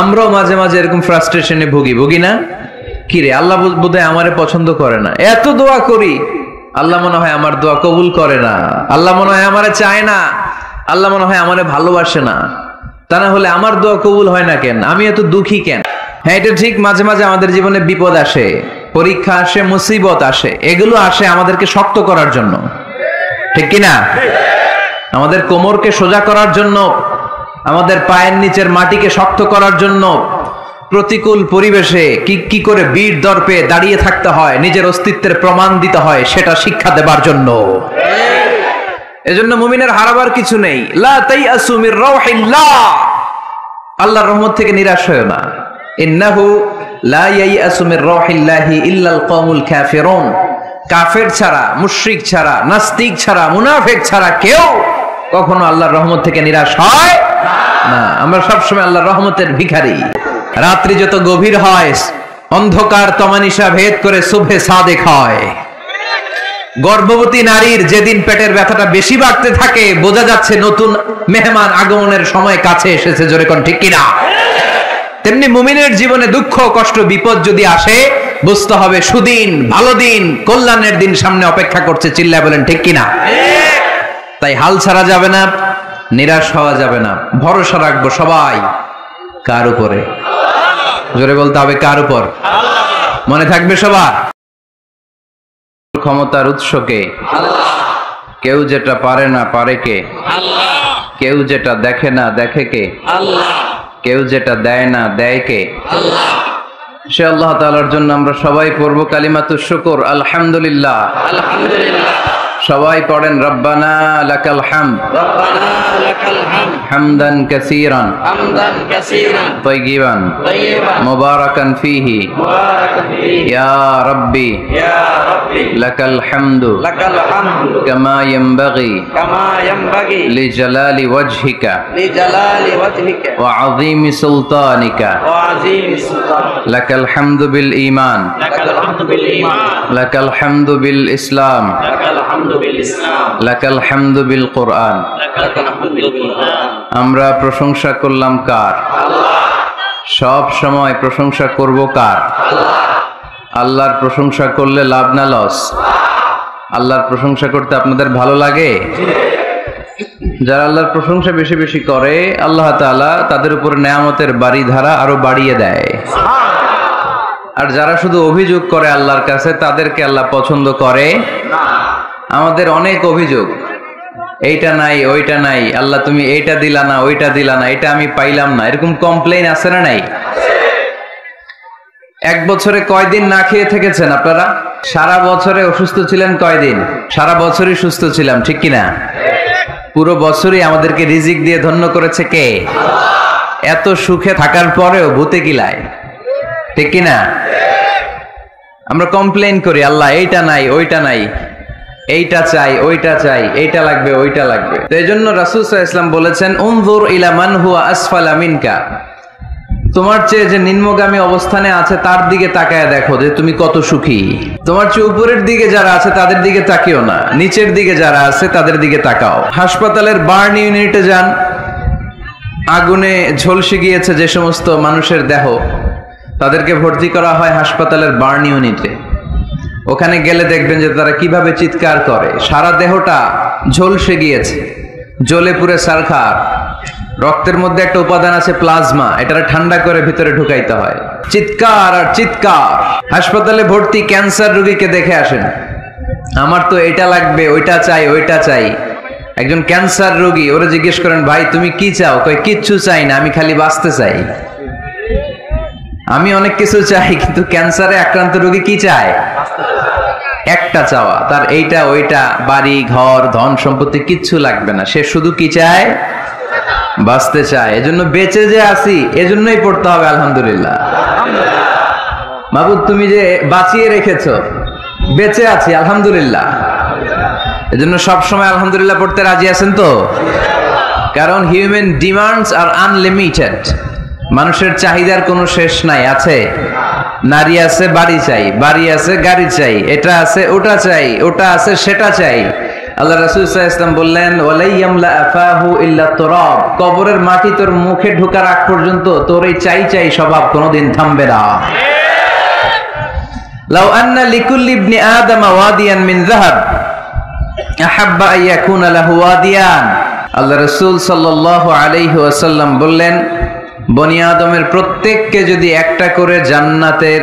আমরাও মাঝে মাঝে এরকম ফ্রাস্ট্রেশনে ভুগি না? কি রে, আল্লাহ বোধহয় আমারে পছন্দ করে না, এত দোয়া করি, আল্লাহ মনে হয় আমার দোয়া কবুল করে না, আল্লাহ মনে হয় আমারে চায় না, আল্লাহ মনে হয় আমারে ভালোবাসে না। তা না হলে আমার দোয়া কবুল হয় না কেন, আমি এত দুঃখী কেন? হ্যাঁ, এটা ঠিক, মাঝে মাঝে আমাদের জীবনে বিপদ আসে, পরীক্ষা আসে, মুসিবত আসে, এগুলো আসে আমাদেরকে শক্ত করার জন্য, ঠিক কিনা? আমাদের কোমরকে সোজা করার জন্য, আমাদের পায়ের নিচের মাটিকে শক্ত করার জন্য, প্রতিকূল পরিবেশে কি করে বীর দর্পে দাঁড়িয়ে থাকতে হয়, নিজের অস্তিত্বের প্রমাণ দিতে হয়, সেটা শিক্ষা দেবার জন্য। এজন্য মুমিনের হারাবার কিছু নেই। লা তাইয়াসু মির রাউহিল্লাহ, আল্লাহর রহমত থেকে নিরাশ হয়ো না। ইন্নাহু লা ইয়াইয়াসু মির রাউহিল্লাহি ইল্লাল কওমুল কাফিরুন, কাফের ছাড়া, মুশরিক ছাড়া, নাস্তিক ছাড়া, মুনাফিক ছাড়া কেউ কখনো আল্লাহর রহমত থেকে নিরাশ হয় না। আমরা সবসময় আল্লাহর রহমতের ভিখারি। রাত্রি যত গভীর হয়, অন্ধকার তমানিসা ভেদ করে সুবহে সাদেক হয়। গর্ভবতী নারীর যেদিন পেটের ব্যথাটা বেশি বাড়তে থাকে, বোঝা যাচ্ছে নতুন মেহমান আগমনের সময় কাছে এসেছে। জোরে কোন ঠিক কিনা? তেমনি মুমিনের জীবনে দুঃখ, কষ্ট, বিপদ যদি আসে, বুঝতে হবে সুদিন, ভালো দিন, কল্যাণের দিন সামনে অপেক্ষা করছে। চিল্লায় বলেন ঠিক কিনা? তাই হাল ছাড়া যাবে না, নিরাশ হওয়া যাবে না। ভরসা রাখবো সবাই কার উপরে? জোরে বলতে হবে কার উপর? মনে থাকবে সবার। ক্ষমতার উৎসকে কেউ যেটা পারে না পারে কে? কেউ যেটা দেখে না দেখে কে? কেউ যেটা দেয় না দেয় কে? সে আল্লাহ তাআলার জন্য আমরা সবাই পড়ব কালিমাতুশ শুকর, আলহামদুলিল্লাহ। সবাই পড়েন রব্বানা লাকাল হামদ, হামদান কাসীরান তাইয়িবান মুবারাকান ফীহি ইয়া রাব্বি লাকাল হামদু কামা ইয়ানবাগি লিজালালি ওয়াজহিকা ওয়া আযীমি সুলতানিকা লাকাল হামদু বিল ঈমান লাকাল হামদু বিল ইসলাম লাকাল হামদু বিল কোরআন। আমরা প্রশংসা করলাম কার? সব সময় প্রশংসা করব কার? আল্লাহর প্রশংসা করলে লাভ না লস? আল্লাহর প্রশংসা করতে আপনাদের ভালো লাগে? যারা আল্লাহর প্রশংসা বেশি বেশি করে, আল্লাহ তাআলা তাদের উপর নেয়ামতের বাড়িধারা আরো বাড়িয়ে দেয়। আর যারা শুধু অভিযোগ করে আল্লাহর কাছে, তাদেরকে আল্লাহ পছন্দ করে না। আমাদের অনেক অভিযোগ, এইটা নাই, ওইটা নাই, আল্লাহ তুমি এইটা দিলা না, ওইটা দিলা না, এটা আমি পাইলাম না, এরকম কমপ্লেইন আছে না নাই? এক বছরে কয়দিন না খেয়ে থেকেছেন আপনারা? সারা বছরে অসুস্থ ছিলেন কয়দিন? সারা বছরই সুস্থ ছিলাম, ঠিক কিনা? পুরো বছরই আমাদেরকে রিজিক দিয়ে ধন্য করেছে কে? এত সুখে থাকার পরেও ভূতে কিলায়, ঠিক কিনা? আমরা কমপ্লেইন করি, আল্লাহ এইটা নাই, ওইটা নাই, এইটা চাই, ওইটা চাই, এইটা লাগবে, ওইটা লাগবে। তো এই জন্য রাসূল সাল্লাল্লাহু আলাইহি ওয়াসাল্লাম বলেছেন, উনজুর ইলা মান হুয়া আসফালা মিনকা, তোমার চেয়ে যে নিম্নগামী অবস্থানে আছে তার দিকে তাকায় দেখো যে তুমি কত সুখী। তোমার চেয়ে উপরের দিকে যারা আছে তাদের দিকে তাকিও না, নিচের দিকে যারা আছে তাদের দিকে তাকাও। হাসপাতালের বার্ন ইউনিটে যান, আগুনে ঝলসে গিয়েছে যে সমস্ত মানুষের দেহ, তাদেরকে ভর্তি করা হয় হাসপাতালের বার্ন ইউনিটে। ওখানে গেলে দেখবেন যে তারা কিভাবে চিৎকার করে, সারা দেহটা ঝলসে গিয়েছে, জ্বলে পুড়ে ছারখার। রক্তের মধ্যে একটা উপাদান আছে প্লাজমা, এটা ঠান্ডা করে ভিতরে ঢুকাইতে হয়। চিৎকার আর চিৎকার। হাসপাতালে ভর্তি ক্যান্সার রোগীকে দেখে আসেন, আমার তো এটা লাগবে, ওইটা চাই, ওইটা চাই। একজন ক্যান্সার রোগী, ওরা জিজ্ঞেস করেন, ভাই তুমি কি চাও? কয় কিচ্ছু চাই না, আমি খালি বাঁচতে চাই। আমি অনেক কিছু চাই, কিন্তু ক্যান্সারে আক্রান্ত রোগী কি চায়? একটা চাওয়া, তার এইটা ওইটা, বাড়ি ঘর ধন সম্পত্তি কিচ্ছু লাগবে না, সে শুধু কি চায়? বাঁচতে চায়। এজন্য বেঁচে যে আছি, এজন্যই পড়তে হবে আলহামদুলিল্লাহ। মাবুদ তুমি যে বাঁচিয়ে রেখেছো, বেঁচে আছি আলহামদুলিল্লাহ। এজন্য সবসময় আলহামদুলিল্লাহ পড়তে রাজি আছেন তো? কারণ হিউম্যান ডিমান্ডস আর আনলিমিটেড। মানুষের চাহিদার কোনো শেষ নাই। আছে? নারী আছে, বাড়ি চাই, বাড়ি আছে, গাড়ি চাই, এটা আছে, ওটা চাই, ওটা আছে, সেটা চাই। আল্লাহ রাসূল সাল্লাল্লাহু আলাইহি ওয়াসাল্লাম বললেন ওয়ালাইয়ামলা আফাহু ইল্লা তুরাব, কবরের মাটি তোর মুখে ঢোকার আগ পর্যন্ত তোর এই চাই চাই স্বভাব কোনোদিন থামবে না। লাউ আন্না লিকুল্লি ইবনি আদম ওয়াদিয়ান মিন যাহাব আহাব্বা আন ইয়াকুনা লাহু ওয়াদিয়ান। আল্লাহ রাসূল সাল্লাল্লাহু আলাইহি ওয়াসাল্লাম বললেন, বনি আদমের প্রত্যেককে যদি একটা করে জান্নাতের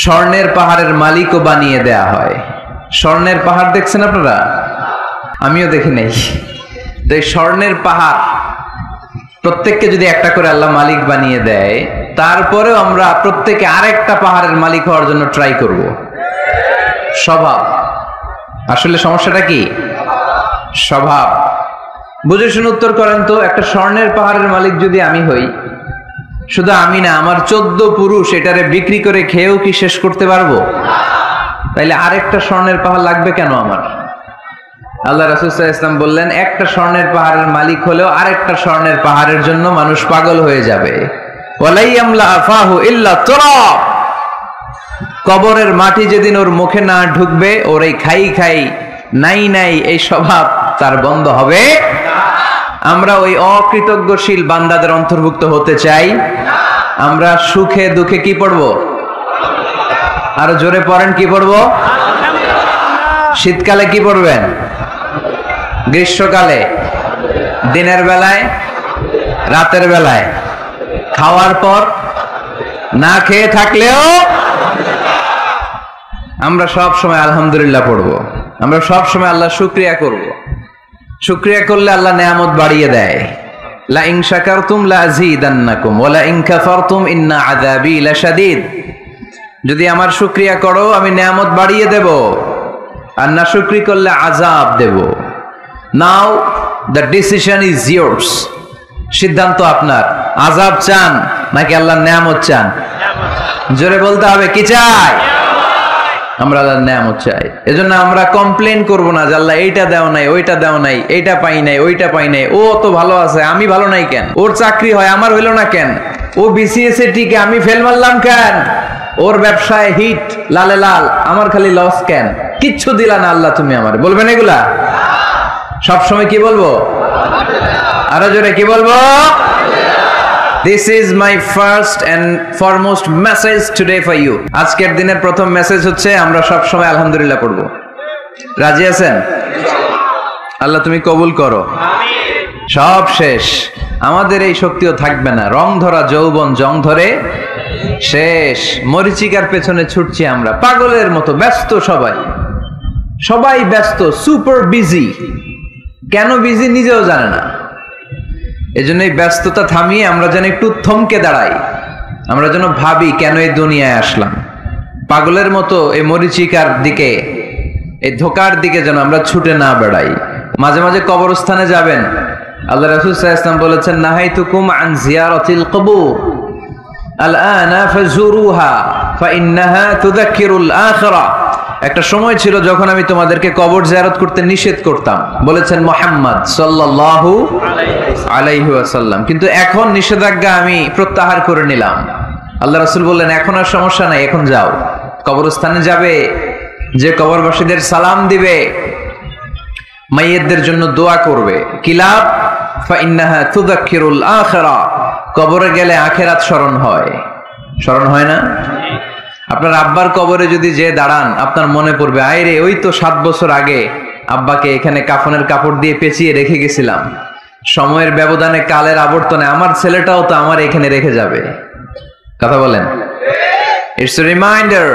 স্বর্ণের পাহাড়ের মালিকও বানিয়ে দেয়া হয়। স্বর্ণের পাহাড় দেখছেন আপনারা? আমিও দেখি নাই। তো এই স্বর্ণের পাহাড় প্রত্যেককে যদি একটা করে আল্লাহ মালিক বানিয়ে দেয়, তারপরেও আমরা প্রত্যেকে আরেকটা পাহাড়ের মালিক হওয়ার জন্য ট্রাই করব। স্বভাব। আসলে সমস্যাটা কি? স্বভাব। বুঝে শুনে উত্তর করেন তো, একটা স্বর্ণের পাহাড়ের মালিক যদি আমি হই, শুধু আমি না, আমার 14 পুরুষ এটারে বিক্রি করে খেয়েও কি শেষ করতে পারবো? তাইলে আরেকটা স্বর্ণের পাহাড় লাগবে কেন আমার? আল্লাহ রাসূল সাল্লাল্লাহু আলাইহি ওয়াসাল্লাম বললেন, একটা স্বর্ণের পাহাড়ের মালিক হলেও আরেকটা স্বর্ণের পাহাড়ের জন্য মানুষ পাগল হয়ে যাবে। ওয়ালাইয়ামলা আফাহু ইল্লা তুরাব, কবরের মাটি যেদিন ওর মুখে না ঢুকবে, ওর এই খাই খাই নাই নাই এই স্বভাব তার বন্ধ হবে। আমরা ওই অকৃতজ্ঞশীল বান্দাদের অন্তর্ভুক্ত হতে চাই। আমরা সুখে দুঃখে কি পড়ব? আরো জোরে পড়েন, কি পড়ব? শীতকালে কি পড়বেন? গ্রীষ্মকালে? দিনের বেলায়? রাতের বেলায়? খাওয়ার পর? না খেয়ে থাকলেও আমরা সব সময় আলহামদুলিল্লাহ পড়ব। আমরা সব সময় আল্লাহ শুকরিয়া করব। শুকরিয়া করলে আল্লাহ নেয়ামত বাড়িয়ে দেয়। লা ইন শাকারতুম লা আযীদান্নাকুম ওয়া লা ইন কাফারতুম ইন্না আযাবি লাশাদীদ। যদি আমার শুকরিয়া করো আমি নেয়ামত বাড়িয়ে দেব, আর না শুকরি করলে আযাব দেব। নাও দ্য ডিসিশন ইজ ইয়ার্স। সিদ্ধান্ত আপনার। আযাব চান নাকি আল্লাহর নেয়ামত চান? জোরে বলতে হবে, কি চাই? আমরা আল্লাহর নেয়ামত চাই। এজন্য আমরা কমপ্লেন করব না যে আল্লাহ এইটা দাও নাই, ওইটা দাও নাই, এইটা পাই নাই, ওইটা পাই নাই। ও তো ভালো আছে, আমি ভালো নাই কেন? ওর চাকরি হয়, আমার হইল না কেন? ও বিসিএস এ টিকে, আমি ফেল মারলাম কেন? ওর ব্যবসায় হিট লালে লাল, আমার খালি লস কেন? কিচ্ছু দিলা না আল্লাহ তুমি আমার। বলবেন এগুলা? সব সময় কি বলবো? আরো জোরে কি বলবো? This is my first and foremost message today for you. আজকের দিনের প্রথম মেসেজ হচ্ছে আমরা সব সময় আলহামদুলিল্লাহ পড়ব। রাজি আছেন? আল্লাহ তুমি কবুল করো। সব শেষ, আমাদের এই শক্তিও থাকবে না। রং ধরা যৌবন জং ধরে শেষ। মরিচিকার পেছনে ছুটছি আমরা পাগলের মতো, ব্যস্ত সবাই। সবাই ব্যস্ত, সুপার বিজি। কেন বিজি নিজেও জানে না। এজন্য এই ব্যস্ততা থামিয়ে আমরা যেন একটু থমকে দাঁড়াই। আমরা যেন ভাবি কেন এই দুনিয়ায় আসলাম। পাগলের মতো এই মরিচিকার দিকে, এই ধোকার দিকে যেন আমরা ছুটে না বেড়াই। মাঝে মাঝে কবরস্থানে যাবেন। আল্লাহ রাসূল সাল্লাল্লাহু আলাইহি ওয়াসাল্লাম বলেছেন, নাহাইতুকুম আন জিয়ারাতিল কবুর আলআনা ফাজুরুহা ফাইন্নাহা তুযাক্কিরুল আখিরাহ। একটা সময় ছিল যখন আমি তোমাদেরকে কবর জিয়ারত করতে নিষেধ করতাম, বলেছেন মুহাম্মদ সাল্লাল্লাহু আলাইহি ওয়াসাল্লাম। কিন্তু এখন নিষেধাজ্ঞা আমি প্রত্যাহার করে নিলাম। আল্লাহ রাসূল বললেন, এখন আর সমস্যা নাই, এখন যাও কবরস্থানে যাবে, যে কবরবাসীদের সালাম দিবে, মাইয়িতদের জন্য দোয়া করবে। কি লাভ? ফাইন্নাহা তুযাক্কিরুল আখিরাহ। কবরে গেলে আখিরাত স্মরণ হয়। স্মরণ হয় না? আপনার আব্বার কবরে যদি যে দাঁড়ান, আপনার মনে পড়বে, আইরে ওই তো 7 বছর আগে আব্বাকে এখানে কাফনের কাপড় দিয়ে পেঁচিয়ে রেখে গেছিলাম। সময়ের ব্যবধানে, কালের আবর্তনে আমার ছেলেটাও তো আমার এখানে রেখে যাবে। কথা বলেন? It's a reminder,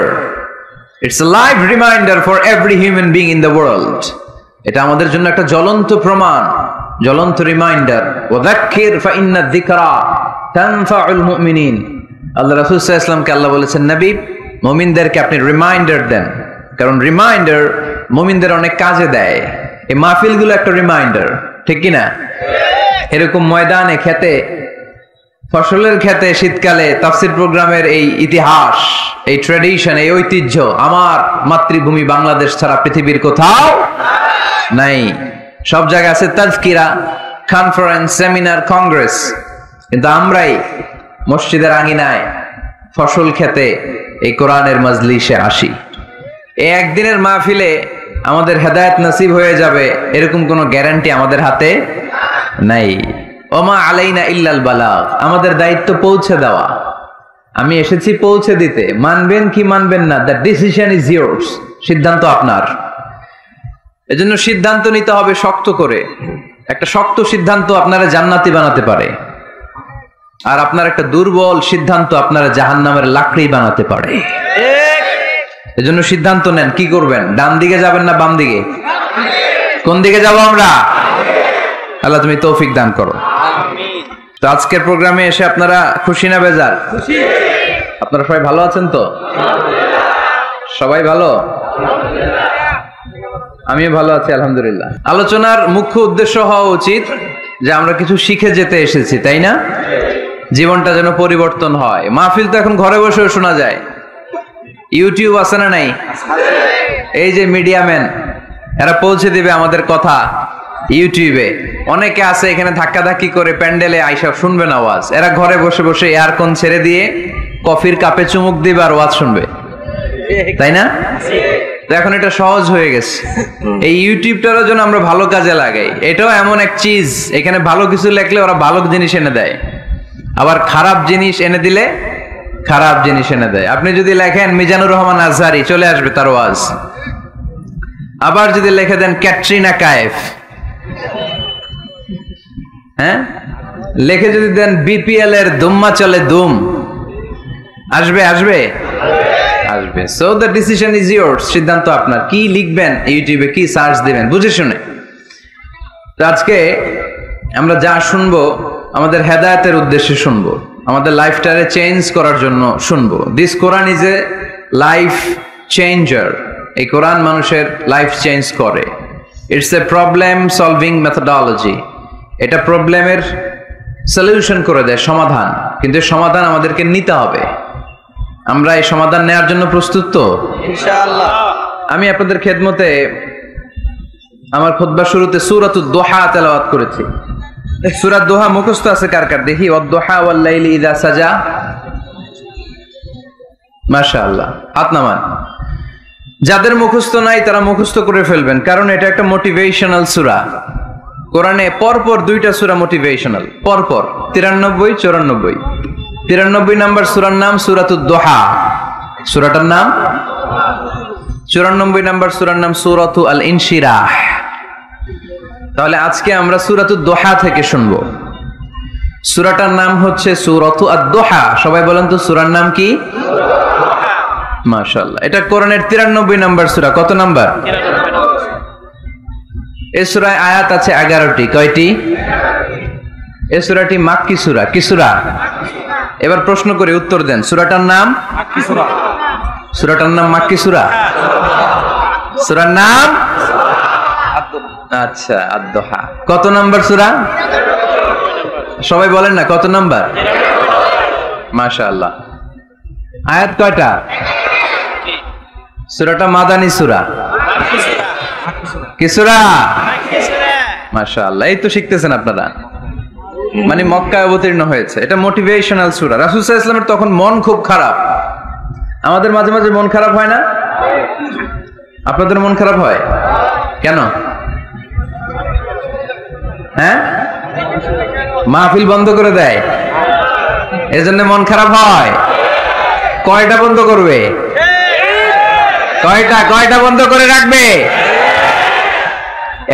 it's a live reminder for every human being in the world. এটা আমাদের জন্য একটা জ্বলন্ত প্রমাণ, জ্বলন্ত রিমাইন্ডার। ওয়াযাক্কির ফাইন্না যিকরা তানফাউল মুমিনিন। আল্লাহ রাসূল সাল্লাল্লাহু আলাইহি ওয়াসাল্লামকে আল্লাহ বলেছেন, নবী মুমিনদেরকে আপনি রিমাইন্ডার দেন, কারণ রিমাইন্ডার মুমিনদের অনেক কাজে দেয়। এই মাহফিলগুলো একটা রিমাইন্ডার, ঠিক কি না? এরকম ময়দানে, খেতে, ফসলের খেতে শীতকালে তাফসীর প্রোগ্রামের এই ইতিহাস, এই ট্র্যাডিশন, এই ঐতিহ্য আমার মাতৃভূমি বাংলাদেশ ছাড়া পৃথিবীর কোথাও নাই। সব জায়গায় আছে তাজকিরা, কনফারেন্স, সেমিনার, কংগ্রেস, কিন্তু আমরাই মসজিদের আঙিনায়, ফসল খেতে, এই কোরআনের মজলিসে আসি। এই একদিনের মাহফিলে আমাদের হেদায়েত নসিব হয়ে যাবে এরকম কোনো গ্যারান্টি আমাদের হাতে নাই। ওমা আলাইনা ইল্লাল বালাগ, আমাদের দায়িত্ব পৌঁছে দেওয়া। আমি এসেছি পৌঁছে দিতে, মানবেন কি মানবেন না, দ্য ডিসিশন ইজ ইয়োর্স, সিদ্ধান্ত আপনার। এজন্য সিদ্ধান্ত নিতে হবে শক্ত করে। একটা শক্ত সিদ্ধান্ত আপনারা জান্নাতি বানাতে পারে, আর আপনার একটা দুর্বল সিদ্ধান্ত আপনারা জাহান্নামের লাকড়ি বানাতে পারে। এজন্য সিদ্ধান্ত নেন কি করবেন, ডান দিকে যাবেন না বাম দিকে? কোন দিকে যাব আমরা? আল্লাহ তুমি তৌফিক দান করো। তো আজকের প্রোগ্রামে এসে আপনারা খুশি না বেজার? আপনারা সবাই ভালো আছেন তো? সবাই ভালো? আমিও ভালো আছি আলহামদুলিল্লাহ। আলোচনার মুখ্য উদ্দেশ্য হওয়া উচিত যে আমরা কিছু শিখে যেতে এসেছি, তাই না? জীবনটা যেন পরিবর্তন হয়। মাহফিল তো এখন ঘরে বসেও শোনা যায়, ইউটিউব আছে না নাই? এই যে মিডিয়াম্যান, এরা পৌঁছে দিবে আমাদের কথা ইউটিউবে। অনেকে আছে এখানে ধাক্কাধাক্কি করে প্যান্ডেলে আইসা শুনবে না ওয়াজ, এরা ঘরে বসে বসে এয়ারকন ছেড়ে দিয়ে কফির কাপে চুমুক দিবে আর ওয়াজ শুনবে, তাই না? তো এখন এটা সহজ হয়ে গেছে। এই ইউটিউবটার জন্য আমরা ভালো কাজে লাগাই। এটাও এমন এক চিজ, এখানে ভালো কিছু লেখলে ওরা ভালো জিনিস এনে দেয়, আবার খারাপ জিনিস এনে দিলে খারাপ জিনিস এনে দেয়। আপনি যদি লেখেন মিজানুর রহমান আজহারি, চলে আসবে তার ওয়াজ। আবার যদি লিখে দেন ক্যাটরিনা কায়েফ, হ্যাঁ, লিখে যদি দেন বিপিএল এর দুম্মা চলে দুম, আসবে আসবে আসবে। So the decision is yours, সিদ্ধান্ত আপনার। কি লিখবেন ইউটিউবে, কি সার্চ দিবেন, বুঝে শুনে। তো আজকে আমরা যা শুনবো আমাদের হেদায়েতের উদ্দেশ্যে শুনবো, আমাদের লাইফটারে চেঞ্জ করার জন্য শুনবো। This Quran is a life changer. এই কোরআন মানুষের লাইফ চেঞ্জ করে। It's a problem solving methodology. এটা প্রবলেমের সলিউশন করে দেয়, সমাধান। কিন্তু সমাধান আমাদেরকে নিতে হবে। আমরা এই সমাধান নেওয়ার জন্য প্রস্তুত তো? ইনশাআল্লাহ। আমি আপনাদের খেদমতে আমার খুতবার শুরুতে সূরাতুদ দোহা তেলাওয়াত করেছি। সূরা দোহা মুখস্থ আছে কার কার দেখি? ওয়াদ-দোহা ওয়াল-লাইলি ইযা সাজা। মাশাআল্লাহ, হাত নামান। যাদের মুখস্থ নাই তারা মুখস্থ করে ফেলবেন, কারণ এটা একটা মোটিভেশনাল সূরা। কোরআনে পরপর দুইটা সূরা মোটিভেশনাল, পরপর 93, 94। 93 নম্বর সূরার নাম সূরাতুদ দোহা, সূরাটার নাম। 94 নম্বর সূরার নাম সূরাতু আল ইনশিরাহ। তাহলে আজকে আমরা সূরাতুদ দোহা থেকে শুনবো। সূরাটার নাম হচ্ছে সূরাতু আদ-দোহা। সবাই বলেন তো সূরার নাম কি? মাশাআল্লাহ। এটা কোরআনের 93 নম্বর সূরা। কত নাম্বার? এই সূরায় আয়াত আছে 11টি। কয়টি? এই সূরাটি মাক্কি সূরা। কি সূরা? এবার প্রশ্ন করে উত্তর দেন। সূরাটার নাম মাক্কি সূরা। সূরাটার নাম মাক্কি সূরা। সূরার নাম আচ্ছা আদ-দোহা। কত নাম্বার সূরা? সবাই বলেন না কত নাম্বার? মাশাআল্লাহ। আয়াত কয়টা? সূরাটা মাদানী সূরা। কি সূরা? মাশাআল্লাহ, এই তো শিখতেছেন আপনারা। মানে মক্কায় অবতীর্ণ হয়েছে। এটা মোটিভেশনাল সূরা। রাসূল সাল্লাল্লাহু আলাইহি ওয়াসাল্লামের তখন মন খুব খারাপ। আমাদের মাঝে মাঝে মন খারাপ হয় না? আপনাদের মন খারাপ হয় কেন? হ্যাঁ, মাহফিল বন্ধ করে দেয়, এজন্য মন খারাপ হয়। কয়টা বন্ধ করবে? কয়টা বন্ধ করে রাখবে?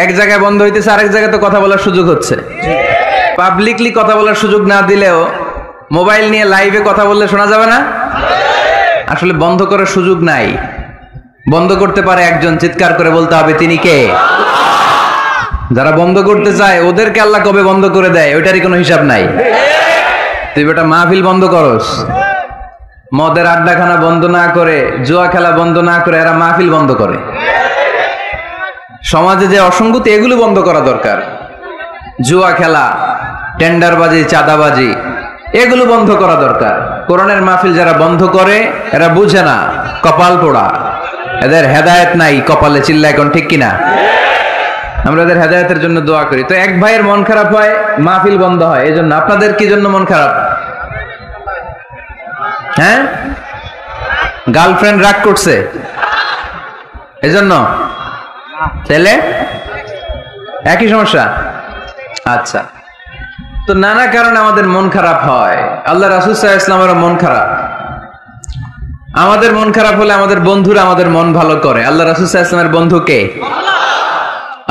এক জায়গায় বন্ধ হইতেছে, আরেক জায়গায় তো কথা বলার সুযোগ হচ্ছে। পাবলিকলি কথা বলার সুযোগ না দিলেও মোবাইল নিয়ে লাইভে কথা বললে শোনা যাবে না? আসলে বন্ধ করার সুযোগ নাই। বন্ধ করতে পারে একজন, চিৎকার করে বলতে হবে তিনি কে? যারা বন্ধ করতে চায় ওদেরকে আল্লাহ কবে বন্ধ করে দেয় ওইটারই কোনো হিসাব নাই। তুই বেটা মাহফিল বন্ধ করস, মদের আড্ডাখানা বন্ধ না করে, জুয়া খেলা বন্ধ না করে এরা মাহফিল বন্ধ করে। সমাজে যে অসঙ্গতি এগুলো বন্ধ করা দরকার। জুয়া খেলা, টেন্ডারবাজি, চাঁদাবাজি এগুলো বন্ধ করা দরকার। কোরআনের মাহফিল যারা বন্ধ করে এরা বুঝে না, কপাল পোড়া, এদের হেদায়েত নাই কপালে। চিল্লা এখন ঠিক কিনা? আমরা এদের হেদায়েতের জন্য দোয়া করি। তো এক ভাইয়ের মন খারাপ হয়, মাহফিল বন্ধ হয়, এই জন্য। আপনাদের কি জন্য মন খারাপ? হ্যাঁ, গার্লফ্রেন্ড রাগ করছে এজন্য? ছেলে একই সমস্যা। আচ্ছা, তো নানা কারণে আমাদের মন খারাপ হয়। আল্লাহ রাসূল সাল্লাল্লাহু আলাইহি ওয়াসাল্লামের মন খারাপ। আমাদের মন খারাপ হলে আমাদের বন্ধুরা আমাদের মন ভালো করে। আল্লাহ রাসূল সাল্লাল্লাহু আলাইহি ওয়াসাল্লামের বন্ধু কে?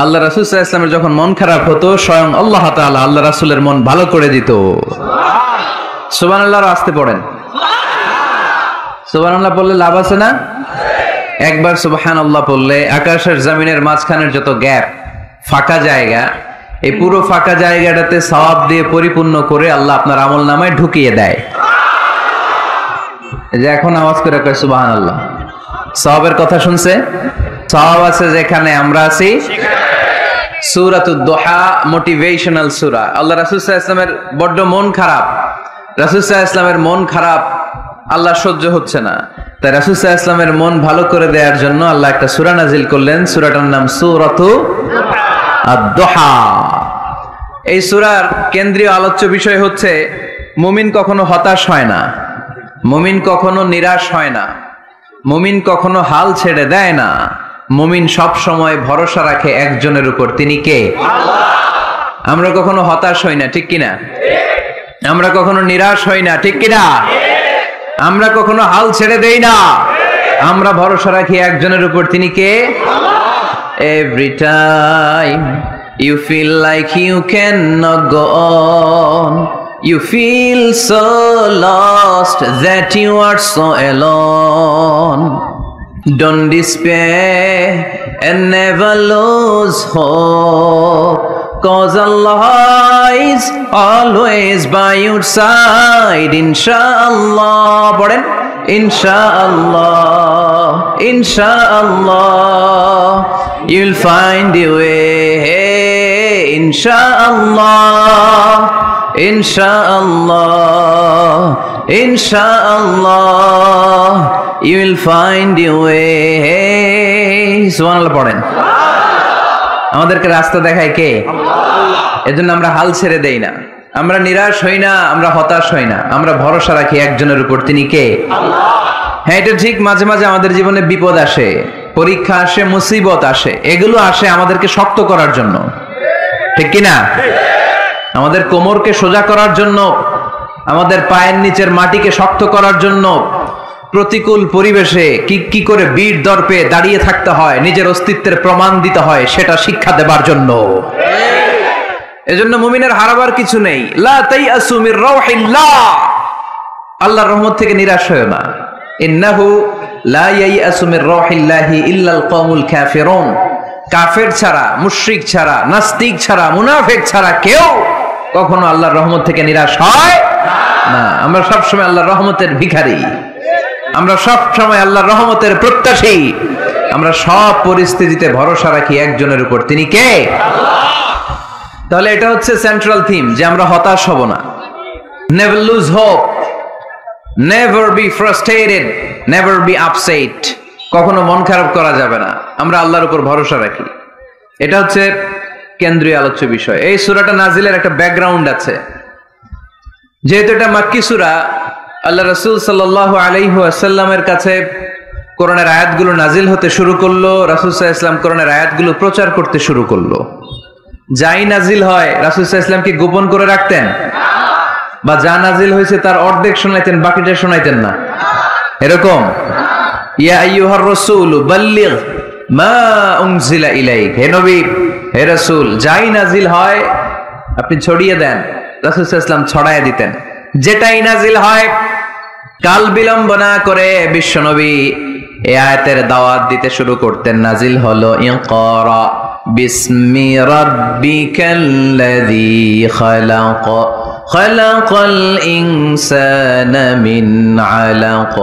আল্লাহ রাসূল সাল্লাল্লাহু আলাইহি ওয়াসাল্লামের যখন মন খারাপ হতো, স্বয়ং আল্লাহ তাআলা আল্লাহ রাসূলের মন ভালো করে দিত। সুবহানাল্লাহ। আসতে পড়েন সুবহানাল্লাহ, বললে লাভ আছে না? একবার সুবহানাল্লাহ বললে আকাশের জমিনের মাঝখানের যত গ্যাপ, ফাঁকা জায়গা, এই পুরো ফাঁকা জায়গাটাতে সওয়াব দিয়ে পরিপূর্ণ করে আল্লাহ আপনার আমলনামায় ঢুকিয়ে দেয়। এই যে এখন আওয়াজ করে কয় সুবহানাল্লাহ, সওয়াবের কথা শুনছে? সওয়াব আছে যেখানে আমরা আছি। সূরাতুদ দুহা মোটিভেশনাল সূরা। আল্লাহ রাসূল সাল্লাল্লাহু আলাইহি ওয়াসাল্লামের বড্ড মন খারাপ। রাসূল সাল্লাল্লাহু আলাইহি ওয়াসাল্লামের মন খারাপ আল্লাহ সহ্য হচ্ছে না, তাই রাসূল সাল্লাল্লাহু আলাইহি ওয়াসাল্লামের মন ভালো করে দেওয়ার জন্য আল্লাহ একটা সূরা নাজিল করলেন। সূরাটার নাম সূরাতু আদ-দুহা। এই সূরার কেন্দ্রীয় আলোচ্য বিষয় হচ্ছে মুমিন কখনো হতাশ হয় না, মুমিন কখনো নিরাশ হয় না, মুমিন কখনো হাল ছেড়ে দেয় না। মুমিন সব সময় ভরসা রাখে একজনের উপর, তিনি কে? আল্লাহ। আমরা কখনো হতাশ হই না, ঠিক কিনা? আমরা কখনো নিরাশ হই না, ঠিক কিনা? আমরা কখনো হাল ছেড়ে দেই না, আমরা ভরসা রাখি একজনের উপর, তিনি কে? Every time you feel like you cannot go on, you feel so lost that you are so alone. Don't despair and never lose hope, 'cause Allah is always by your side. Inshallah, পড়েন Inshallah, Inshallah, you'll find your way. Inshallah, Inshallah, Inshallah, you'll find your way. সুবহানাল্লাহ পড়েন। আমাদেরকে রাস্তা দেখায় কে? আল্লাহ। এজন্য আমরা হাল ছেড়ে দেই না, আমরা নিরাশ হই না, আমরা হতাশ হই না, আমরা ভরসা রাখি একজনের উপর, তিনি কে? আল্লাহ। হ্যাঁ, এটা ঠিক, মাঝে মাঝে আমাদের জীবনে বিপদ আসে, পরীক্ষা আসে, মুসিবত আসে, এগুলো আসে আমাদেরকে শক্ত করার জন্য, ঠিক কিনা? আমাদের কোমরকে সোজা করার জন্য, আমাদের পায়ের নিচের মাটিকে শক্ত করার জন্য। প্রতিকূল পরিবেশে কি করে বীর দর্পে দাঁড়িয়ে থাকতে হয়, নিজের অস্তিত্বের প্রমাণ দিতে হয়, সেটা শিক্ষা দেবার জন্য। এজন্য মুমিনের হারাবার কিছু নেই। লা তাইয়াসু মির রাউহিল্লাহ, আল্লাহর রহমত থেকে নিরাশ হয়ো না। ইন্নাহু লা ইয়াইয়াসু মির রাউহিল্লাহি ইল্লাল কওমুল কাফিরুন, কাফের ছাড়া, মুশরিক ছাড়া, নাস্তিক ছাড়া, মুনাফিক ছাড়া কেউ কখনো আল্লাহর রহমত থেকে নিরাশ হয় না। আমরা সব সময় আল্লাহর রহমতের ভিখারি, আমরা সব সময় আল্লাহর রহমতের প্রত্যাশী, আমরা সব পরিস্থিতিতে ভরসা রাখি একজনের উপর, তিনি কে? আল্লাহ। তাহলে এটা হচ্ছে সেন্ট্রাল থিম, যে আমরা হতাশ হব না। Never lose hope, never be frustrated, never be upset. কখনো মন খারাপ করা যাবে না, আমরা আল্লাহর উপর ভরসা রাখি। এটা হচ্ছে কেন্দ্রীয় আলোচ্য বিষয়। এই সূরাটা নাজিলের একটা ব্যাকগ্রাউন্ড আছে। যেহেতু এটা মাক্কি সূরা, আল্লাহ রাসূল সাল্লাল্লাহু আলাইহি ওয়াসাল্লামের কাছে কোরআনের আয়াতগুলো নাজিল হতে শুরু করলো। রাসূল সাল্লাল্লাহু আলাইহি ওয়াসাল্লাম কোরআনের আয়াতগুলো প্রচার করতে শুরু করলো। যাই নাজিল হয় রাসূল সাল্লাল্লাহু আলাইহি ওয়াসাল্লাম কি গোপন করে রাখতেন? বা যা নাজিল হয়েছে তার অর্ধেক শোনাইতেন, বাকিটা শোনাইতেন না? এরকম ইয়া আইয়ুহার রাসূল বাল্লিগ মা উনজিলা ইলাইক, হে নবী, হে রাসূল, যাই নাজিল হয় আপনি ছড়িয়ে দেন। রাসূল সাল্লাল্লাহু আলাইহি ওয়াসাল্লাম ছড়ায় দিতেন। যেটাই নাজিল হয় কাল বিলম্ব না করে বিশ্বনবী এই আয়াতের দাওয়াত দিতে শুরু করতেন। নাজিল হলো ইকরা বিসমি রাব্বিকাল্লাযী খালাক, খালাকাল ইনসানা মিন আলাক,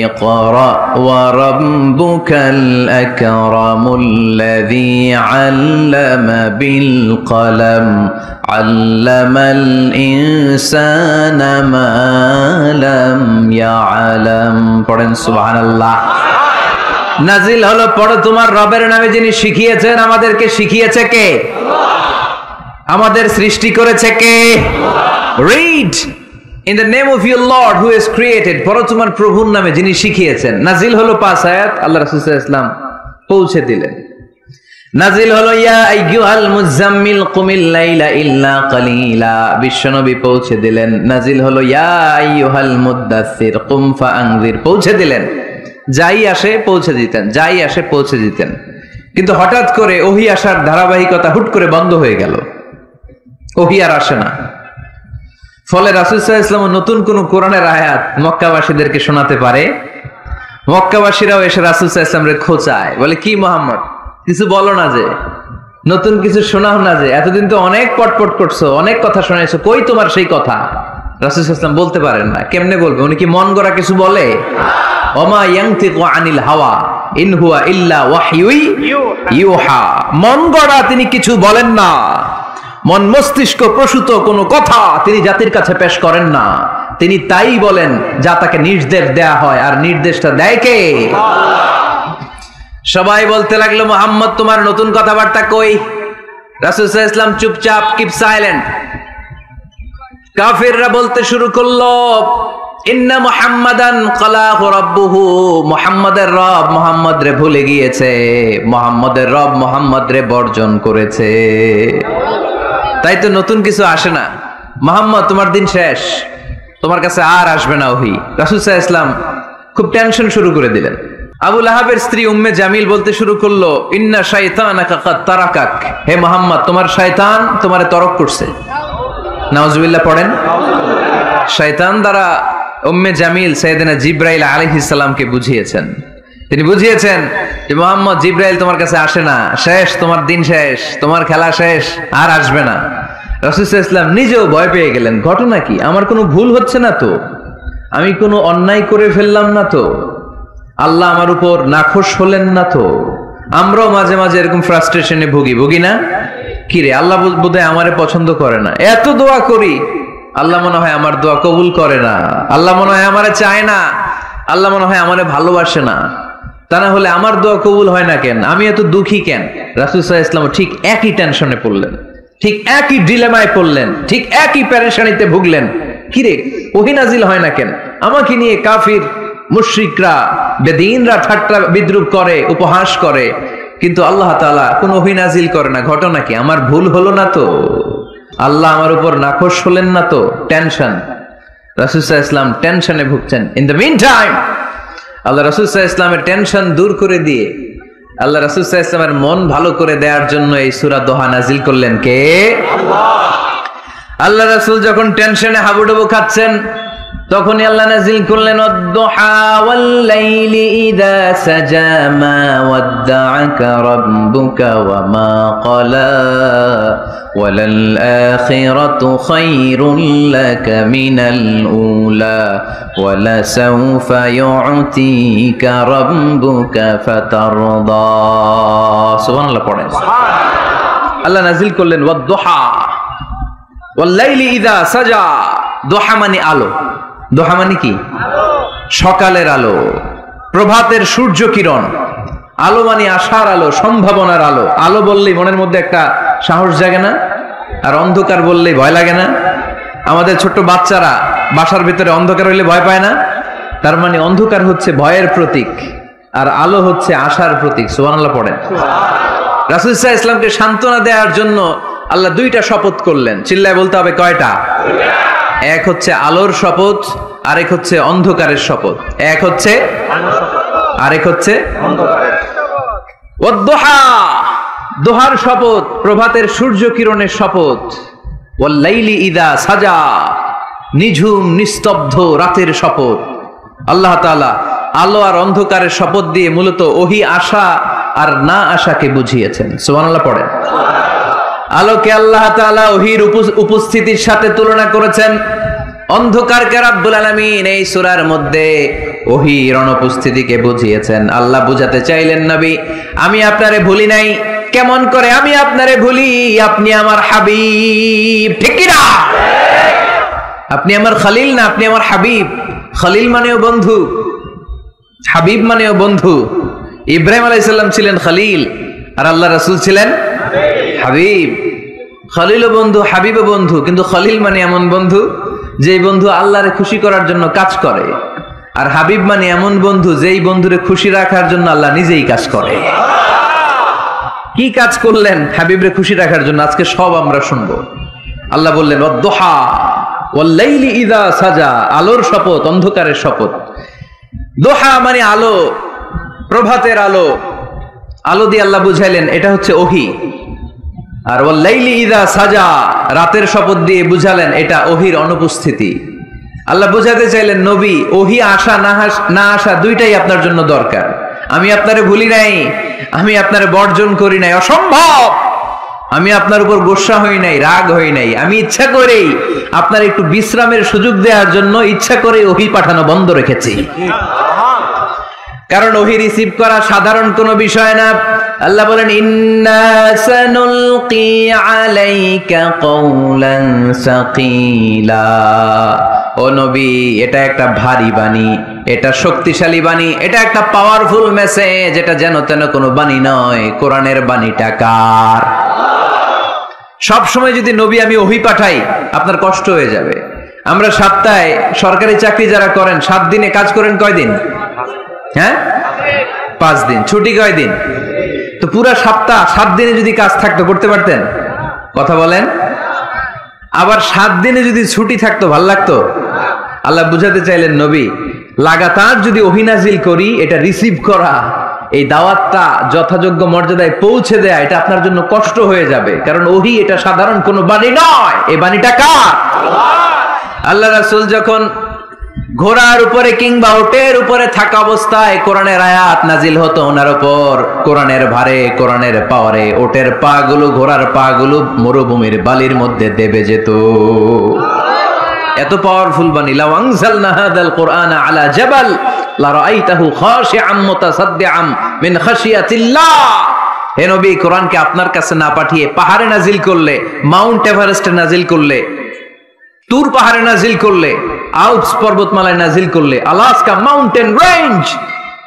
ইকরা ওয়া রাব্বুকাল আকরামুল্লাযী আল্লামা বিল কলম, আল্লামাল ইনসানা মা লাম ইয়ালাম। পড়েন সুবহানাল্লাহ। নাজিল হলো পড়ো তোমার রবের নামে, যিনি শিখিয়েছেন। আমাদেরকে শিখিয়েছে কে? আল্লাহ। আমাদের সৃষ্টি করেছে কে? Allah. Read in the name of your lord who has created, পড়ো তোমার প্রভুর নামে যিনি শিখিয়েছেন। নাজিল হলো 5 আয়াত, আল্লাহ রাসূল সাল্লাল্লাহু আলাইহি ওয়াসাল্লাম পৌঁছে দিলেন। নাজিল হলো ইয়া আইয়ুহাল মুজাম্মিল কুমিল লাইলা ইল্লা কালিলা, বিশ্বনবী পৌঁছে দিলেন। নাজিল হলো ইয়া আইয়ুহাল মুদ্দাসসির কুম ফাআনজির, পৌঁছে দিলেন। যাই আসে পৌঁছে দিতেন, যাই আসে পৌঁছে দিতেন। কিন্তু হঠাৎ করে ওহী আসার ধারাবাহিকতা হুট করে বন্ধ হয়ে গেল, ওহী আর আসে না। ফলে রাসূল সাল্লাল্লাহু আলাইহি ওয়াসাল্লাম নতুন কোন কোরআনের আয়াত মক্কাবাসীদেরকে শোনাতে পারে। মক্কাবাসীরাও এসে রাসূল সাল্লাল্লাহু আলাইহি ওয়াসাল্লামকে খোঁচায়, বলে কি মুহাম্মদ কিছু বলো না, যে নতুন কিছু শোনাও না, যে এতদিন তো অনেক পটপট করছো, অনেক কথা শোনাইছো, কই তোমার সেই কথা? রাসূল সাল্লাল্লাহু আলাইহি ওয়াসাল্লাম বলতে পারেন না। কেমনে বলবে? উনি কি মন গড়া কিছু বলে? ওমা ইয়ানতিকু আনিল হাওয়া ইন হুয়া ইল্লা ওয়াহয়ুই ইউহা, মন গড়া তিনি কিছু বলেন না, মন মস্তিষ্ক প্রসূত কোনো কথা তিনি জাতির কাছে পেশ করেন না। তিনি তাই বলেন যা তাকে নির্দেশ দেয়া হয়, আর নির্দেশটা দেয় কে? সবাই বলতে লাগলো মুহাম্মদ তোমার নতুন কথাবার্তা কই? রাসূল সাল্লাল্লাহু আলাইহি ওয়াসাল্লাম চুপচাপ, কিপ সাইলেন্ট। কাফিররা বলতে শুরু করলো ইন্না মুহাম্মাদান ক্বালাহু রাব্বুহু, মুহাম্মাদের রব মুহাম্মদ রে ভুলে গিয়েছে, মুহাম্মাদের রব মুহাম্মদ রে বর্জন করেছে, তাই তো নতুন কিছু আসে না। মুহাম্মদ তোমার দিন শেষ, তোমার কাছে আর আসবে না ওহী। রাসূল সাল্লাল্লাহু আলাইহি ওয়াসাল্লাম খুব টেনশন শুরু করে দিলেন। আবু লাহাবের স্ত্রী উম্মে জামিল বলতে শুরু করলো ইন্না শাইতানাকা কাদ তারাকাক, হে মুহাম্মদ তোমার শয়তান তোমারে তরক করছে। নাউজুবিল্লাহ পড়েন। শয়তান দ্বারা উম্মে জামিল সাইয়েদনা জিবরাইল আলাইহিস সালামকে বুঝিয়েছেন। তিনি বুঝিয়েছেন যে মুহাম্মদ জিবরাইল তোমার কাছে আসে না, শেষ, তোমার দিন শেষ, তোমার খেলা শেষ, আর আসবে না। রাসূল সাল্লাল্লাহু আলাইহি ওয়াসাল্লাম নিজেও ভয় পেয়ে গেলেন। ঘটনা কি? আমার কোনো ভুল হচ্ছে না তো? আমি কোনো অন্যায় করে ফেললাম না তো? আল্লাহ আমার উপর নাখোশ হলেন না তো? আমরাও মাঝে মাঝে এরকম ফ্রাস্ট্রেশনে ভুগি না? কিরে আল্লাহ বোধহয় আমারে পছন্দ করে না, এত দোয়া করি আল্লাহ মনে হয় আমার দোয়া কবুল করে না, আল্লাহ মনে হয় আমারে চায় না, আল্লাহ মনে হয় আমারে ভালোবাসে না। তা না হলে আমার দোয়া কবুল হয় না কেন? আমি এত দুঃখী কেন? রাসূল সাল্লাল্লাহু আলাইহি ওয়াসাল্লাম ঠিক একই টেনশনে পড়লেন, ঠিক একই ডিলেমায় পড়লেন, ঠিক একই পেরেশানিতে ভুগলেন। কিরে ওহী নাজিল হয় না কেন? আমাকে নিয়ে কাফির মুশরিকরা বেদিনরা ঠাট্টা বিদ্রুপ করে, উপহাস করে, কিন্তু আল্লাহ তাআলা কোনো ওহী নাজিল করে না। ঘটনা কি? আমার ভুল হলো না তো? আল্লাহ আমার উপর নাখোশ হলেন না তো? টেনশন। রাসূল সাল্লাল্লাহু আলাইহি ওয়াসাল্লাম টেনশনে ভুগছেন। ইন দ্য মিন টাইম আল্লাহ রাসূল সাল্লাল্লাহু আলাইহি ওয়াসাল্লামের টেনশন দূর করে দিয়ে আল্লাহ রাসূল সাল্লাল্লাহু আলাইহি ওয়াসাল্লামের মন ভালো করে দেওয়ার জন্য এই সূরা দোহা নাজিল করলেন কে? আল্লাহ। আল্লাহ রাসূল যখন টেনশনে হাবুডুবু খাচ্ছেন তখনই আল্লাহ নাজিল করলেন ওয়াদ-দুহা ওয়াল-লাইলি ইযা সাজা মা ওয়াদ্দাআকা রাব্বুকা ওয়া মা ক্বালা ওয়ালাল আখিরাতু খায়রুল লাকা মিনাল উলা ওয়ালা সাওফা ইউ'তিকা রাব্বুকা ফাতারদা। সুবহানাল্লাহ পড়েন। আল্লাহ নাজিল করলেন ওয়াদ-দুহা ওয়াল-লাইলি ইযা সাজা। দোহা মানে আলো। দোহা মানে কি? সকালের আলো, প্রভাতের সূর্য কিরণ। আলো মানে আশার আলো, সম্ভাবনার আলো। আলো বললেই মনের মধ্যে একটা সাহস জাগে না? আর অন্ধকার বললেই ভয় লাগে না? আমাদের ছোট্ট বাচ্চারা বাসার ভিতরে অন্ধকার হইলে ভয় পায় না? তার মানে অন্ধকার হচ্ছে ভয়ের প্রতীক, আর আলো হচ্ছে আশার প্রতীক। সুবহানাল্লাহ পড়েন। রাসূল সাল্লাল্লাহু আলাইহি ওয়াসাল্লামকে সান্ত্বনা দেওয়ার জন্য আল্লাহ দুইটা শপথ করলেন। চিল্লায় বলতে হবে কয়টা? এক হচ্ছে আলোর শপথ, আরেক হচ্ছে অন্ধকারের শপথ। এক হচ্ছে আরেক হচ্ছে ওয়াদ-দুহা, দোহার শপথ, প্রভাতের সূর্য কিরণের শপথ। ওয়াল-লাইলি ইযা সাজা, নিঝুম নিস্তব্ধ রাতের শপথ। আল্লাহ তাআলা আলো আর অন্ধকারের শপথ দিয়ে মূলত ওহী আশা আর না আশাকে বুঝিয়েছেন। সুবহানাল্লাহ পড়েন। আলোকে আল্লাহ তাআলা ওহীর উপস্থিতির সাথে তুলনা করেছেন। অন্ধকারকে রব্বুল আলামিন এই সূরার মধ্যে ওহীর অনুপস্থিতিকে বুঝিয়েছেন। আল্লাহ বুঝাতে চাইলেন নবী আমি আপনারে ভুলি নাই। কেমন করে আমি আপনারে ভুলি? আপনি আমার হাবিব, ঠিক কি না? আপনি আমার খলিল না, আপনি আমার হাবিব। খলিল মানেও বন্ধু, হাবিব মানেও বন্ধু। ইব্রাহিম আলাইহিস সালাম ছিলেন খলিল, আর আল্লাহ রাসূল ছিলেন হাবিব। খলিল বন্ধু, হাবিব বন্ধু, কিন্তু খলিল মানে এমন বন্ধু যেই বন্ধু আল্লাহরে খুশি করার জন্য কাজ করে, আর হাবিব মানে এমন বন্ধু যেই বন্ধুরে খুশি রাখার জন্য আল্লাহ নিজেই কাজ করে। কি কাজ করলেন হাবিবরে খুশি রাখার জন্য, আজকে সব আমরা শুনবো। আল্লাহ বললেন ওয়াদ-দুহা ওয়াল-লাইলি ইযা সাজা, আলোর শপথ, অন্ধকারের শপথ। দোহা মানে আলো, প্রভাতের আলো। আলো দিয়ে আল্লাহ বুঝাইলেন এটা হচ্ছে ওহী। আর ওয়াল-লাইলি ইযা সাজা, রাতের শপথ দিয়ে বুঝালেন এটা ওহীর অনুপস্থিতি। আল্লাহ বুঝাতে চাইলেন নবী, ওহী আসা না আসা দুইটাই আপনার জন্য দরকার। আমি আপনারে ভুলি নাই, আমি আপনারে বর্জন করি নাই, অসম্ভব। আমি আপনার উপর গোসা হই নাই, রাগ হই নাই। আমি ইচ্ছা করেই আপনার একটু বিশ্রামের সুযোগ দেওয়ার জন্য ইচ্ছা করে ওহী পাঠানো বন্ধ রেখেছি। কারণ ওহী রিসিভ করা সাধারণ কোনো বিষয় না। আল্লাহ বলেন ইন্না সানুলকি আলাইকা কওলান সাকিলা, ও নবী এটা একটা ভারী বাণী, এটা শক্তিশালী বাণী, এটা একটা পাওয়ারফুল মেসেজ। এটা যেন তেন কোনো বাণী নয়, কোরআনের বাণীটা কার? সব সময় যদি নবী আমি ওহী পাঠাই আপনার কষ্ট হয়ে যাবে। আমরা সপ্তাহে সরকারি চাকরি যারা করেন 7 দিনে কাজ করেন কয়দিন? হ্যাঁ 5 দিন। ছুটি কয়দিন? তো পুরা সপ্তাহ 7 দিনে যদি কাজ থাকতো করতে পারতেন? কথা বলেন। আবার 7 দিনে যদি ছুটি থাকতো ভাল লাগতো? আল্লাহ বুঝাতে চাইলেন নবী লাগাতার যদি ওহী নাজিল করি, এটা রিসিভ করা, এই দাওয়াতটা যথাযোগ্য মর্যাদায় পৌঁছে দেয়া এটা আপনার জন্য কষ্ট হয়ে যাবে। কারণ ওহী এটা সাধারণ কোনো বাণী নয়, এই বাণীটা কার? আল্লাহ রাসূল যখন ঘোড়ার উপরে কিংবা উটের উপরে থাকা অবস্থায় কোরআনের আয়াত নাজিল হতো ওনার উপর, কোরআনের ভারে, কোরআনের পাওয়ারে উটের পা গুলো, ঘোড়ার পা গুলো মরুভূমির বালির মধ্যে দেবে যেত। এত পাওয়ারফুল বাণী। লাউ আনজালনা হাযাল কুরআনা আলা জাবাল লারাআইতাহু খাশিআম মুতাসাদ্দিআম মিন খাশিয়াতিল্লাহ। হে নবী, কোরআনকে আপনার কাছে না পাঠিয়ে পাহাড়ে নাজিল করলে, মাউন্ট এভারেস্টে নাজিল করলে, তুর পাহাড়ে নাজিল করলে, আল্পস পর্বতমালায় নাজিল করলে, আলাস্কা মাউন্টেন রেঞ্জ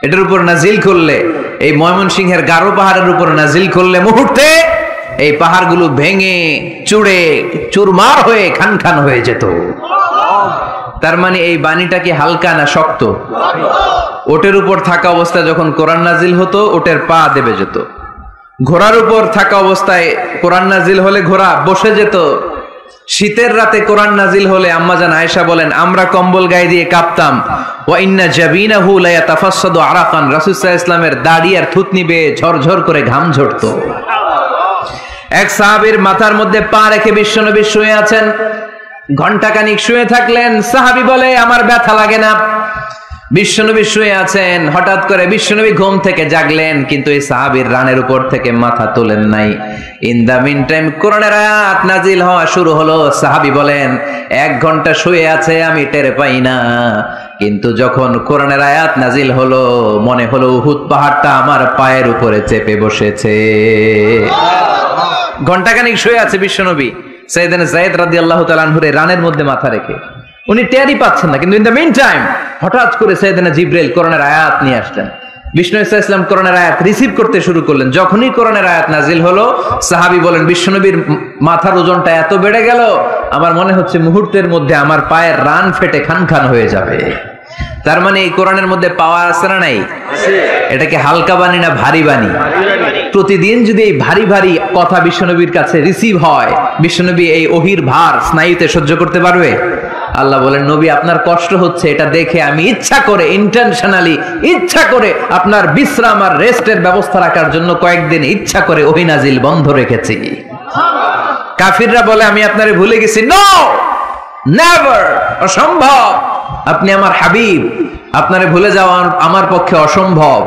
এটার উপর নাজিল করলে, এই ময়মনসিংহের গারো পাহাড়ের উপর নাজিল করলে, মুহূর্তে এই পাহাড়গুলো ভেঙে চুড়ে চুরমার হয়ে খান খান হয়ে যেত। তার মানে এই বাণীটা কি হালকা না শক্ত? ওটের উপর থাকা অবস্থায় যখন কোরআন নাজিল হতো ওটের পা দেবে যেত। ঘোড়ার উপর থাকা অবস্থায় কোরআন নাজিল হলে ঘোড়া বসে যেত। শীতের রাতে কোরআন নাজিল হলে আম্মাজান আয়েশা বলেন আমরা কম্বল গায়ে দিয়ে কাঁপতাম। ওয়া ইন্না জাবিনাহু লা ইয়াতাফাসসাদু আরাকান, রাসূল সাল্লাল্লাহু আলাইহি ওয়াসাল্লামের দাড়ি আর থুতনি বেয়ে ঝরঝর করে ঘাম ঝরতো। এক সাহাবীর মাথার মধ্যে পা রেখে বিশ্বনবী শুয়ে আছেন, ঘন্টাখানিক শুয়ে থাকলেন। সাহাবী বলে আমার ব্যথা লাগে না। বিশ্বনবী শুয়ে আছেন, হঠাৎ করে বিশ্বনবী ঘুম থেকে জাগলেন, কিন্তু এই সাহাবীর রানের উপর থেকে মাথা তোলেন নাই। ইন দা মিন টাইম কোরআনের আয়াত নাজিল হওয়া শুরু হলো। সাহাবী বলেন 1 ঘন্টা শুয়ে আছে আমি টের পাই না, কিন্তু যখন কোরআনের আয়াত নাজিল হলো মনে হলো উহুদ পাহাড়টা আমার পায়ের উপরে চেপে বসেছে। ঘন্টাখানিক শুয়ে আছে বিশ্বনবী সাইয়েদনা যায়েদ রাদিয়াল্লাহু তাআলা আনহুর রানের মধ্যে মাথা রেখে। উনি টেরই পাচ্ছেন না, কিন্তু ইন দ্য মিন টাইম হঠাৎ করে সাইয়েদনা জিবরাইল কোরআনের আয়াত নিয়ে আসলেন। বিষ্ণু ইসা ইসলাম কোরআনের আয়াত রিসিভ করতে শুরু করলেন। যখনই কোরআনের আয়াত নাজিল হলো সাহাবী বলেন বিশ্বনবীর মাথার ওজনটা এত বেড়ে গেল আমার মনে হচ্ছে মুহূর্তের মধ্যে আমার পায়ের রান ফেটে খান খান হয়ে যাবে। তার মানে এই কোরআনের মধ্যে পাওয়ার আছে না নাই? এটা কি হালকা বাণী না ভারী বাণী? প্রতিদিন যদি এই ভারী ভারী কথা বিশ্বনবীর কাছে রিসিভ হয়, বিশ্বনবী এই ওহীর ভার স্নায়ুতে সহ্য করতে পারবে? আল্লাহ বলেন নবী আপনার কষ্ট হচ্ছে এটা দেখে আমি ইচ্ছা করে ইন্টেনশনালি ইচ্ছা করে আপনার বিশ্রাম আর রেস্টের ব্যবস্থা রাখার জন্য কয়েকদিন ইচ্ছা করে ওহী নাজিল বন্ধ রেখেছি। কাফিররা বলে আমি আপনারে ভুলে গেছি। নো, নেভার, অসম্ভব। আপনি আমার হাবিব, আপনারে ভুলে যাওয়া আমার পক্ষে অসম্ভব।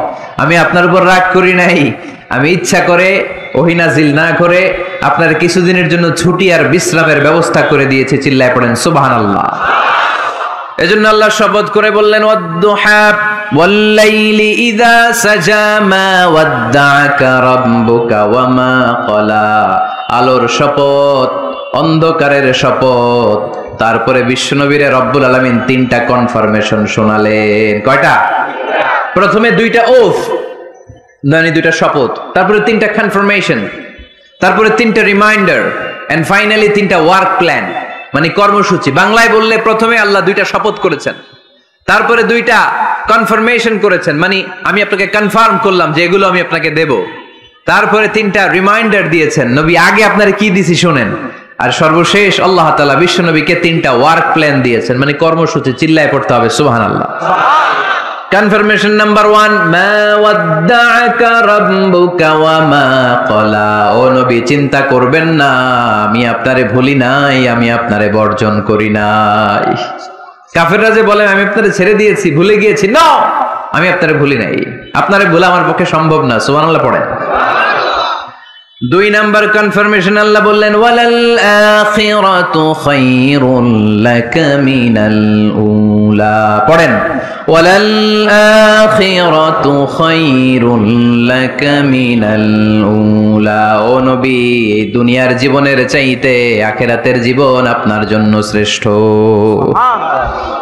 আমি আপনার উপর রাগ করি নাই, আমি ইচ্ছা করে ওহী নাজিল না করে আপনার কিছুদিনের জন্য ছুটি আর বিশ্রামের ব্যবস্থা করে দিয়েছি। চিল্লায় পড়েন সুবহানাল্লাহ। এজন্য আল্লাহ শপথ করে বললেন ওয়াদ-দুহা ওয়াল-লাইলি ইযা সাজা মা ওয়াদ্দাআকা রাব্বুকা ওয়া মা ক্বালা। আলোর শপথ, অন্ধকারের শপথ। তারপরে বিশ্বনবীর রব্বুল আলামিন 3টা কনফার্মেশন শোনালেন। কয়টা? প্রথমে 2টা ওফ, মানে 2টা শপথ, তারপরে 3টা কনফার্মেশন, তারপরে 3টা রিমাইন্ডার, এন্ড ফাইনালি 3টা ওয়ার্ক প্ল্যান, মানে কর্মসূচি। বাংলায় বললে প্রথমে আল্লাহ 2টা শপথ করেছেন, তারপরে 2টা কনফার্মেশন করেছেন, মানে আমি আপনাকে কনফার্ম করলাম যে এগুলো আমি আপনাকে দেব। তারপরে তিনটা রিমাইন্ডার দিয়েছেন নবী, আগে আপনারা কি দিছি শুনেন। আর সর্বশেষ আল্লাহ তাআলা বিশ্ব নবীকে তিনটা ওয়ার্ক প্ল্যান দিয়েছেন, মানে কর্মসূচি। চিল্লায় পড়তে হবে সুবহানাল্লাহ। কনফার্মেশন নাম্বার 1, মা ওয়াদ্দাআকা রাব্বুকা ওয়া মা ক্বালা। ও নবী, চিন্তা করবেন না, আমি আপনারে ভুলি নাই, আমি আপনারে বর্জন করি নাই। কাফেররা যে বলে আমি আপনারে ছেড়ে দিয়েছি, ভুলে গিয়েছি, নো, আমি আপনারে ভুলি নাই। আপনারে ভুলা আমার পক্ষে সম্ভব না। সুবহানাল্লাহ পড়েন। 2 নাম্বার কনফার্মেশন, আল্লাহ বললেন ওয়ালাল আখিরাতু খায়রুল লাকা মিনাল উলা। পড়েন ওয়ালাল আখিরাতু খায়রুল লাকা মিনাল উলা। ও নবী, এই দুনিয়ার জীবনের চাইতে আখিরাতের জীবন আপনার জন্য শ্রেষ্ঠ।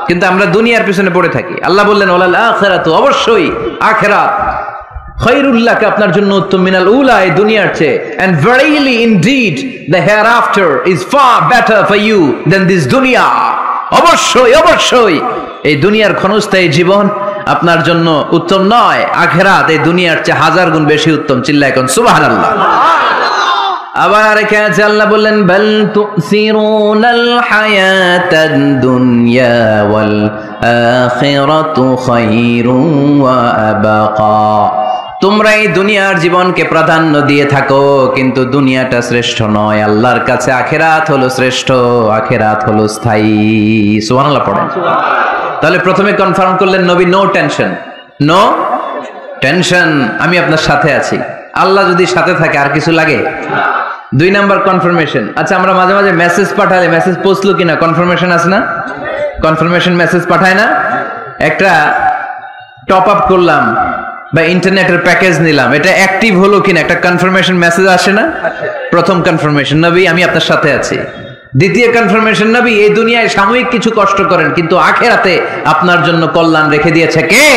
কিন্তু আমরা দুনিয়ার পিছনে পড়ে থাকি। আল্লাহ বললেন ওয়ালাল আখিরাতু, অবশ্যই আখিরাত, খায়রুল লাকা, আপনার জন্য উত্তম, মিনাল উলা, এই দুনিয়ার চেয়ে। And verily indeed the hereafter is far better for you than this dunya. অবশ্যই অবশ্যই এই দুনিয়ার ক্ষণস্থায়ী জীবন আপনার জন্য উত্তম নয়, আখিরাত এই দুনিয়ার চেয়ে 1000 গুণ বেশি উত্তম। চিল্লায় কোন সুবহানাল্লাহ। আবার আরেকটা আছে, আল্লাহ বললেন বাল তুসিরুনাল হায়াতাদ দুনিয়া ওয়াল আখিরাতু খায়রুন ওয়া আবাকা। তোমরা এই দুনিয়ার জীবনকে প্রাধান্য দিয়ে থাকো, কিন্তু দুনিয়াটা শ্রেষ্ঠ নয়। আল্লাহর কাছে আখিরাত হলো শ্রেষ্ঠ, আখিরাত হলো স্থায়ী। সুবহানাল্লাহ পড়েন। তাহলে প্রথমে কনফার্ম করলেন নবী, নো টেনশন, নো টেনশন, আমি আপনার সাথে আছি। আল্লাহ যদি সাথে থাকে আর কিছু লাগে? 2 নাম্বার কনফার্মেশন। আচ্ছা, আমরা মাঝে মাঝে মেসেজ পাঠালে মেসেজ পৌঁছলো কিনা কনফার্মেশন আছে না? কনফার্মেশন মেসেজ পাঠায় না? একটা টপ আপ করলাম বা ইন্টারনেটের প্যাকেজ নিলাম, এটা অ্যাক্টিভ হলো কিনা একটা কনফার্মেশন মেসেজ আসে না? প্রথম কনফার্মেশন, নবী আমি আপনার সাথে আছি। দ্বিতীয় কনফার্মেশন, নবী এই দুনিয়ায় সাময়িক কিছু কষ্ট করেন, কিন্তু আখিরাতে আপনার জন্য কল্যাণ রেখে দিয়েছে কে?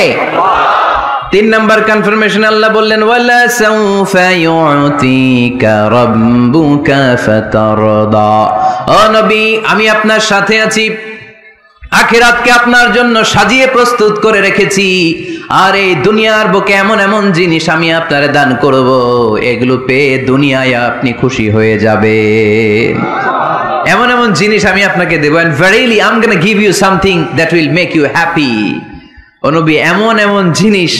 3 নাম্বার কনফার্মেশন, আল্লাহ বললেন ওয়ালা সাউফা ইউতিকা রাব্বুকা ফাতারদা। ও নবী, আমি আপনার সাথে আছি, আখিরাতকে আপনার জন্য সাজিয়ে প্রস্তুত করে রেখেছি। আর এই দুনিয়ার বুকে এমন এমন জিনিস আমি আপনারে দান করব, এগুলো পেয়ে দুনিয়ায় আপনি খুশি হয়ে যাবে। এমন এমন জিনিস আমি আপনাকে দেব, and verily I'm going to give you something that will make you happy. ও নবী, এমন এমন জিনিস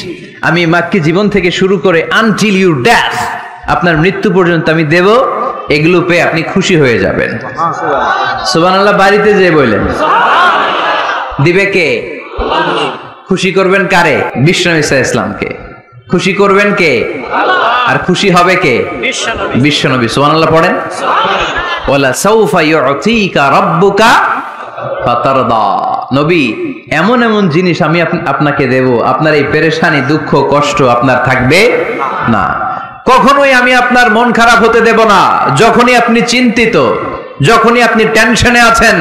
আমি মাক্কি জীবন থেকে শুরু করে until your death, আপনার মৃত্যু পর্যন্ত আমি দেব, এগুলো পেয়ে আপনি খুশি হয়ে যাবেন। সুবহানাল্লাহ বাড়িতে যে বললেন, দিবে কে? খুশি করবেন কারে? বিশ্বনবী সাল্লাল্লাহু আলাইহি ওয়াসাল্লামকে। খুশি করবেন কে? আর খুশি হবে কে? বিশ্বনবী। সুবহানাল্লাহ পড়েন। ওয়ালা সাউফা ইউতিকা রাব্বুকা ফাতারদা। নবী, এমন এমন জিনিস আমি আপনাকে দেব, আপনার এই পেরেশানি, দুঃখ, কষ্ট আপনার থাকবে না। কখনোই আমি আপনার মন খারাপ হতে দেব না। যখনই আপনি চিন্তিত, যখনই আপনি টেনশনে আছেন,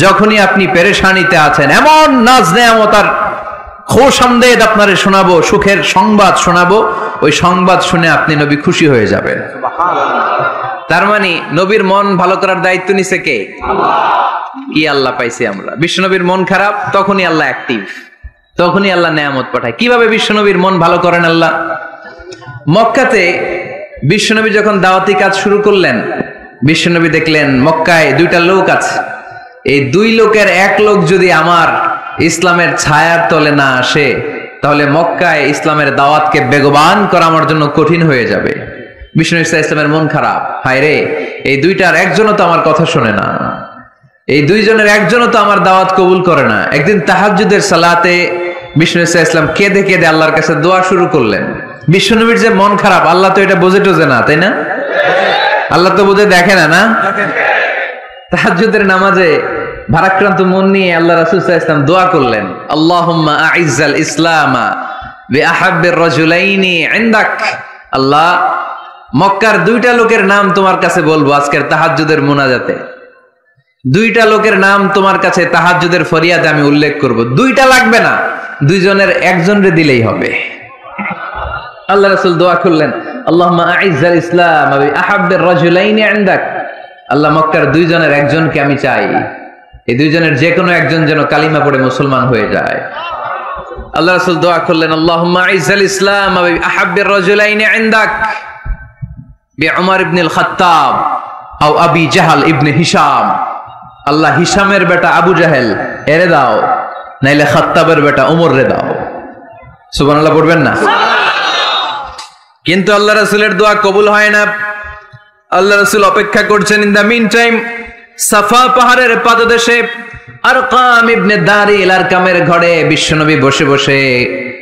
যখনই আপনি পেরেশানিতে আছেন, এমন নাজ নেয়ামত আর খোশামদেদ আপনারে শোনাবো, সুখের সংবাদ শোনাবো, ওই সংবাদ শুনে আপনি নবী খুশি হয়ে যাবেন। তার মানে নবীর মন ভালো করার দায়িত্ব নিছে কে? কি আল্লাহ পাইছি আমরা। বিশ্বনবীর মন খারাপ, তখনই আল্লাহ অ্যাক্টিভ, তখনই আল্লাহ নেয়ামত পাঠায়। কিভাবে বিশ্বনবীর মন ভালো করেন আল্লাহ? মক্কাতে বিশ্বনবী যখন দাওয়াতি কাজ শুরু করলেন, বিশ্বনবী দেখলেন মক্কায় 2টা লোক আছে। এই 2 লোকের এক লোক যদি আমার ইসলামের ছায়ার তলে না আসে, তাহলে মক্কায় ইসলামের দাওয়াতকে বেগবান করা আমার জন্য কঠিন হয়ে যাবে। বিশ্বনবী সাল্লাল্লাহু আলাইহি ওয়াসাল্লামের মন খারাপ, হায় রে, এই 2টার একজনও তো আমার কথা শোনে না, এই 2 জনের একজনও তো আমার দাওয়াত কবুল করে না। একদিন তাহাজ্জুদের সালাতে বিশ্বনবী সাল্লাল্লাহু আলাইহি ওয়াসাল্লাম কেঁদে কেঁদে আল্লাহর কাছে দোয়া শুরু করলেন। বিশ্বনবীর যে মন খারাপ, আল্লাহ তো এটা বোঝে টোঝে না, তাই না? আল্লাহ তো বোঝে দেখে না, না? তাহাজ্জুদের নামাজে ভারাক্রান্ত মন নিয়ে আল্লাহ রাসূল সাল্লাল্লাহু আলাইহি ওয়াসাল্লাম দোয়া করলেন, আল্লাহুম্মা আইজ্জাল ইসলামা বিআহাব্বির রাজুলাইনি ইনদাক। আল্লাহ, মক্কার 2টা লোকের নাম তোমার কাছে বলবো আজকের তাহাজ্জুদের মুনাজাতে। 2টা লোকের নাম তোমার কাছে তাহাজ্জুদের ফরিয়াদে আমি উল্লেখ করব। 2টা লাগবে না, 2 জনের একজনরে দিলেই হবে। আল্লাহ রাসূল দোয়া করলেন, আল্লাহুম্মা আইজ্জাল ইসলামা বিআহাব্বির রাজুলাইনি ইনদাক। আল্লাহ, মক্কার 2 জনের একজনকে আমি চাই, এই 2 জনের যে কোনো একজন যেন কালিমা পড়ে মুসলমান হয়ে যায়। আল্লাহ রাসূল দোয়া করলেন, আল্লাহুম্মা আইজ্জাল ইসলামা বিআহাব্বির রাজুলাইনি ইনদাক। বিউমর ইবনুল খাত্তাব আও আবি জাহাল ইবনে হিশাম, আল্লাহ হিশামের বেটা আবু জাহেল এরে দাও, নাইলে খাত্তাবের বেটা ওমর রে দাও। সুবহানাল্লাহ পড়বেন না? কিন্তু আল্লাহ রাসূলের দোয়া কবুল হয় না। আল্লাহ রাসূল অপেক্ষা করছেন। ইন দা মিন টাইম সাফা পাহাড়ের পাদদেশে আরকাম ইবনে দারিল আরকামের ঘরে বিশ্বনবী বসে বসে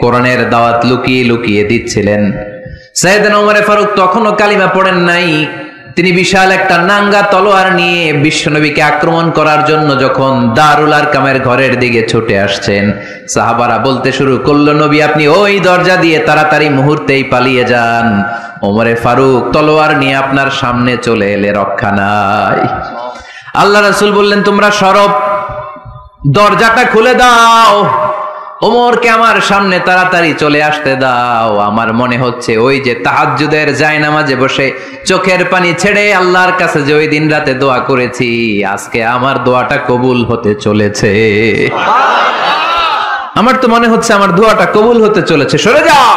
কোরআনের দাওয়াত লুকিয়ে লুকিয়ে দিচ্ছিলেন। সাইয়েদনা ওমর ফারুক তখনও কালিমা পড়েন নাই। তিনি বিশাল একটা নাঙ্গা তলোয়ার নিয়ে বিশ্বনবীকে আক্রমণ করার জন্য যখন দারুল আরকামের ঘরের দিকে ছুটে আসছেন, সাহাবারা বলতে শুরু করলো, নবী আপনি ওই দরজা দিয়ে তাড়াতাড়ি মুহূর্তেই পালিয়ে যান, ওমরে ফারুক তলোয়ার নিয়ে আপনার সামনে চলে এলে রক্ষা নাই। আল্লাহ রাসূল বললেন, তোমরা সরব, দরজাটা খুলে দাও, ওমরকে আমার সামনে তাড়াতাড়ি চলে আসতে দাও। আমার মনে হচ্ছে ওই যে তাহাজ্জুদের জায়নামাজে বসে চোখের পানি ছেড়ে আল্লাহর কাছে যে ওই দিন রাতে দোয়া করেছি, আজকে আমার দোয়াটা কবুল হতে চলেছে। আমার তো মনে হচ্ছে আমার দোয়াটা কবুল হতে চলেছে, সরে যাও।